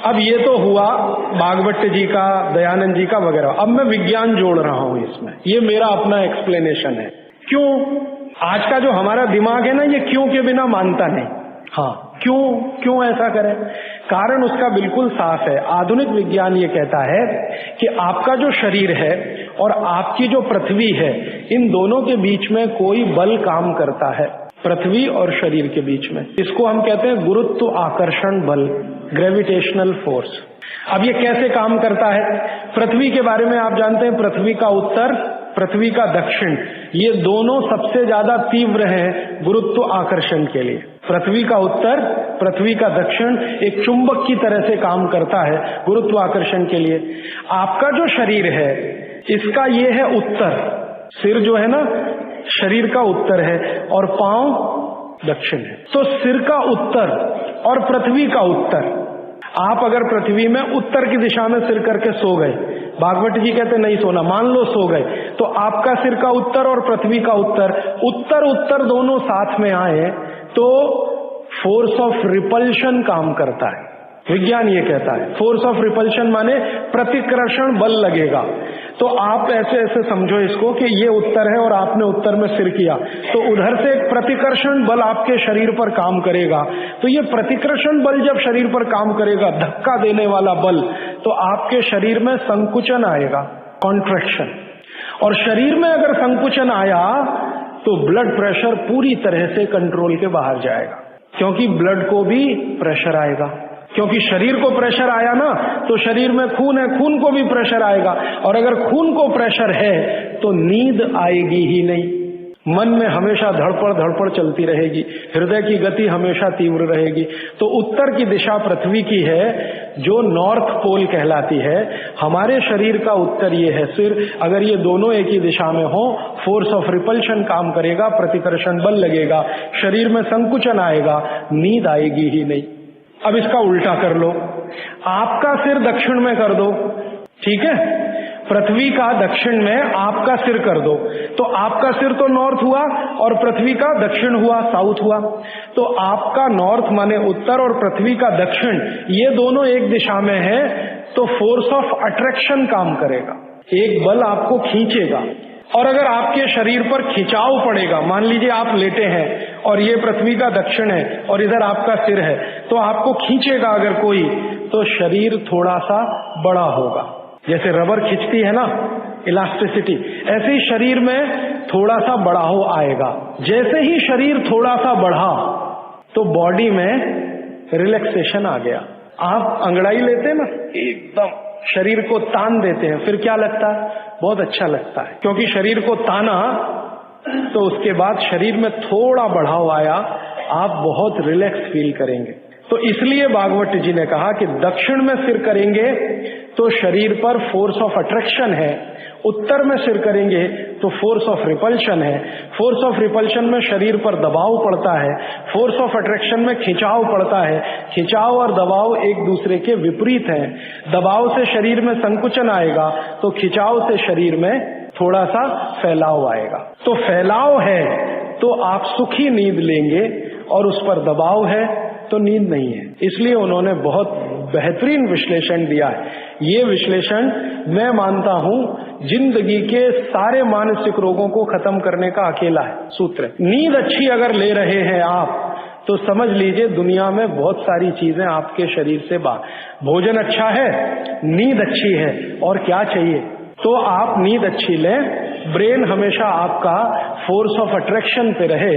अब ये तो हुआ भागवत जी का, दयानंद जी का वगैरह। अब मैं विज्ञान जोड़ रहा हूं इसमें, ये मेरा अपना एक्सप्लेनेशन है। क्यों? आज का जो हमारा दिमाग है ना, ये क्यों के बिना मानता नहीं। हाँ, क्यों ऐसा करें? कारण उसका बिल्कुल साफ है। आधुनिक विज्ञान ये कहता है कि आपका जो शरीर है और आपकी जो पृथ्वी है, इन दोनों के बीच में कोई बल काम करता है, पृथ्वी और शरीर के बीच में। इसको हम कहते हैं गुरुत्व आकर्षण बल, ग्रेविटेशनल फोर्स। अब ये कैसे काम करता है? पृथ्वी के बारे में आप जानते हैं, पृथ्वी का उत्तर, पृथ्वी का दक्षिण, ये दोनों सबसे ज्यादा तीव्र हैं गुरुत्व आकर्षण के लिए। पृथ्वी का उत्तर, पृथ्वी का दक्षिण एक चुंबक की तरह से काम करता है गुरुत्वाकर्षण के लिए। आपका जो शरीर है, इसका ये है उत्तर, सिर जो है ना शरीर का उत्तर है और पांव दक्षिण है। तो सिर का उत्तर और पृथ्वी का उत्तर, आप अगर पृथ्वी में उत्तर की दिशा में सिर करके सो गए, भागवत जी कहते नहीं सोना, मान लो सो गए, तो आपका सिर का उत्तर और पृथ्वी का उत्तर, उत्तर उत्तर दोनों साथ में आए तो फोर्स ऑफ रिपल्शन काम करता है। विज्ञान ये कहता है फोर्स ऑफ रिपल्शन माने प्रतिकर्षण बल लगेगा। तो आप ऐसे ऐसे समझो इसको कि ये उत्तर है और आपने उत्तर में सिर किया, तो उधर से एक प्रतिकर्षण बल आपके शरीर पर काम करेगा। तो ये प्रतिकर्षण बल जब शरीर पर काम करेगा, धक्का देने वाला बल, तो आपके शरीर में संकुचन आएगा, कॉन्ट्रैक्शन। और शरीर में अगर संकुचन आया तो ब्लड प्रेशर पूरी तरह से कंट्रोल के बाहर जाएगा, क्योंकि ब्लड को भी प्रेशर आएगा। क्योंकि शरीर को प्रेशर आया ना, तो शरीर में खून है, खून को भी प्रेशर आएगा, और अगर खून को प्रेशर है तो नींद आएगी ही नहीं। मन में हमेशा धड़पड़ चलती रहेगी, हृदय की गति हमेशा तीव्र रहेगी। तो उत्तर की दिशा पृथ्वी की है, जो नॉर्थ पोल कहलाती है। हमारे शरीर का उत्तर ये है सिर। अगर ये दोनों एक ही दिशा में हो, फोर्स ऑफ रिपल्शन काम करेगा, प्रतिकर्षण बल लगेगा, शरीर में संकुचन आएगा, नींद आएगी ही नहीं। अब इसका उल्टा कर लो, आपका सिर दक्षिण में कर दो, ठीक है, पृथ्वी का दक्षिण में आपका सिर कर दो, तो आपका सिर तो नॉर्थ हुआ और पृथ्वी का दक्षिण हुआ, साउथ हुआ। तो आपका नॉर्थ माने उत्तर और पृथ्वी का दक्षिण, ये दोनों एक दिशा में है, तो फोर्स ऑफ अट्रैक्शन काम करेगा, एक बल आपको खींचेगा। और अगर आपके शरीर पर खिंचाव पड़ेगा, मान लीजिए आप लेटे हैं और ये पृथ्वी का दक्षिण है और इधर आपका सिर है, तो आपको खींचेगा अगर कोई, तो शरीर थोड़ा सा बड़ा होगा। जैसे रबर खींचती है ना, इलास्टिसिटी, ऐसे ही शरीर में थोड़ा सा बढ़ाव आएगा। जैसे ही शरीर थोड़ा सा बढ़ा तो बॉडी में रिलैक्सेशन आ गया। आप अंगड़ाई लेते हैं ना, एकदम शरीर को तान देते हैं, फिर क्या लगता है? बहुत अच्छा लगता है, क्योंकि शरीर को ताना तो उसके बाद शरीर में थोड़ा बढ़ाव आया, आप बहुत रिलैक्स फील करेंगे। तो इसलिए भागवत जी ने कहा कि दक्षिण में सिर करेंगे तो शरीर पर फोर्स ऑफ अट्रैक्शन है, उत्तर में सिर करेंगे तो फोर्स ऑफ रिपल्शन है। फोर्स ऑफ रिपल्शन में शरीर पर दबाव पड़ता है, फोर्स ऑफ अट्रैक्शन में खिंचाव पड़ता है। खिंचाव और दबाव एक दूसरे के विपरीत हैं। दबाव से शरीर में संकुचन आएगा तो खिंचाव से शरीर में थोड़ा सा फैलाव आएगा। तो फैलाव है तो आप सुखी नींद लेंगे और उस पर दबाव है तो नींद नहीं है। इसलिए उन्होंने बहुत बेहतरीन विश्लेषण दिया है। ये विश्लेषण मैं मानता हूं जिंदगी के सारे मानसिक रोगों को खत्म करने का अकेला है सूत्र। नींद अच्छी अगर ले रहे हैं आप तो समझ लीजिए दुनिया में बहुत सारी चीजें आपके शरीर से बाहर। भोजन अच्छा है, नींद अच्छी है, और क्या चाहिए? तो आप नींद अच्छी लें, ब्रेन हमेशा आपका फोर्स ऑफ अट्रैक्शन पे रहे,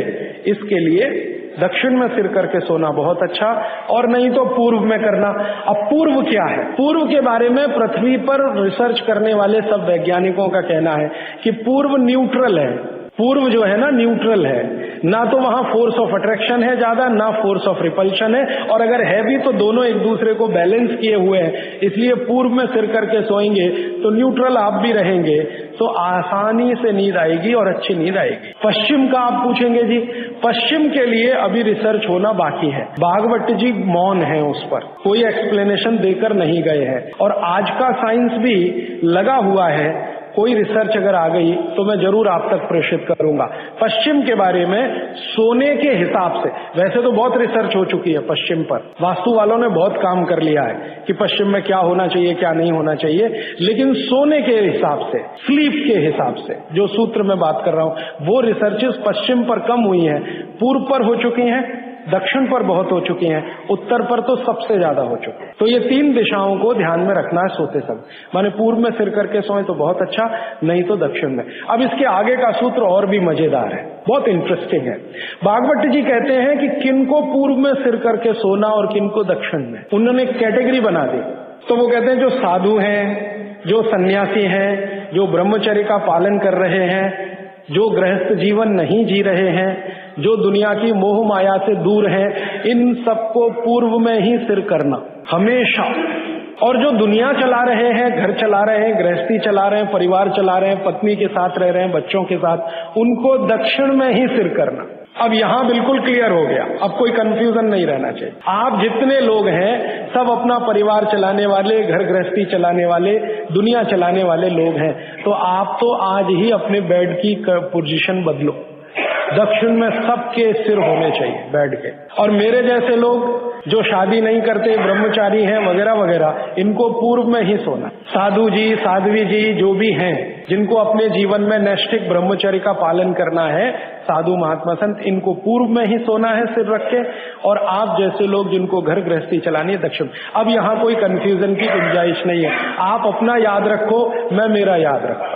इसके लिए दक्षिण में सिर करके सोना बहुत अच्छा, और नहीं तो पूर्व में करना। अब पूर्व क्या है? पूर्व के बारे में पृथ्वी पर रिसर्च करने वाले सब वैज्ञानिकों का कहना है कि पूर्व न्यूट्रल है। पूर्व जो है ना, न्यूट्रल है, ना तो वहां फोर्स ऑफ अट्रैक्शन है ज्यादा, ना फोर्स ऑफ रिपल्शन है, और अगर है भी तो दोनों एक दूसरे को बैलेंस किए हुए हैं। इसलिए पूर्व में सिर करके सोएंगे तो न्यूट्रल आप भी रहेंगे, तो आसानी से नींद आएगी और अच्छी नींद आएगी। पश्चिम का आप पूछेंगे जी, पश्चिम के लिए अभी रिसर्च होना बाकी है। भागवत जी मौन है, उस पर कोई एक्सप्लेनेशन देकर नहीं गए हैं, और आज का साइंस भी लगा हुआ है। कोई रिसर्च अगर आ गई तो मैं जरूर आप तक प्रेषित करूंगा। पश्चिम के बारे में सोने के हिसाब से, वैसे तो बहुत रिसर्च हो चुकी है पश्चिम पर, वास्तु वालों ने बहुत काम कर लिया है कि पश्चिम में क्या होना चाहिए क्या नहीं होना चाहिए, लेकिन सोने के हिसाब से, स्लीप के हिसाब से जो सूत्र में बात कर रहा हूं, वो रिसर्चेस पश्चिम पर कम हुई हैं, पूर्व पर हो चुकी हैं, दक्षिण पर बहुत हो चुकी हैं, उत्तर पर तो सबसे ज्यादा हो चुके हैं। तो ये तीन दिशाओं को ध्यान में रखना है सोते समय। माने पूर्व में सिर करके सोए तो बहुत अच्छा, नहीं तो दक्षिण में। अब इसके आगे का सूत्र और भी मजेदार है, बहुत इंटरेस्टिंग है। भागवत जी कहते हैं कि किनको पूर्व में सिर करके सोना और किनको दक्षिण में। उन्होंने कैटेगरी बना दी। तो वो कहते हैं जो साधु हैं, जो सन्यासी हैं, जो ब्रह्मचर्य का पालन कर रहे हैं, जो गृहस्थ जीवन नहीं जी रहे हैं, जो दुनिया की मोह माया से दूर हैं, इन सबको पूर्व में ही सिर करना हमेशा। और जो दुनिया चला रहे हैं, घर चला रहे हैं, गृहस्थी चला रहे हैं, परिवार चला रहे हैं, पत्नी के साथ रह रहे हैं, बच्चों के साथ, उनको दक्षिण में ही सिर करना। अब यहां बिल्कुल क्लियर हो गया, अब कोई कंफ्यूजन नहीं रहना चाहिए। आप जितने लोग हैं सब अपना परिवार चलाने वाले, घर गृहस्थी चलाने वाले, दुनिया चलाने वाले लोग हैं, तो आप तो आज ही अपने बेड की पोजीशन बदलो। दक्षिण में सबके सिर होने चाहिए बेड के। और मेरे जैसे लोग जो शादी नहीं करते, ब्रह्मचारी हैं वगैरह वगैरह, इनको पूर्व में ही सोना। साधु जी, साध्वी जी जो भी हैं, जिनको अपने जीवन में नैष्ठिक ब्रह्मचर्य का पालन करना है, साधु महात्मा संत, इनको पूर्व में ही सोना है सिर रख के। और आप जैसे लोग जिनको घर गृहस्थी चलानी है, दक्षिण। अब यहाँ कोई कंफ्यूजन की गुंजाइश नहीं है। आप अपना याद रखो, मैं मेरा याद रखता हूं।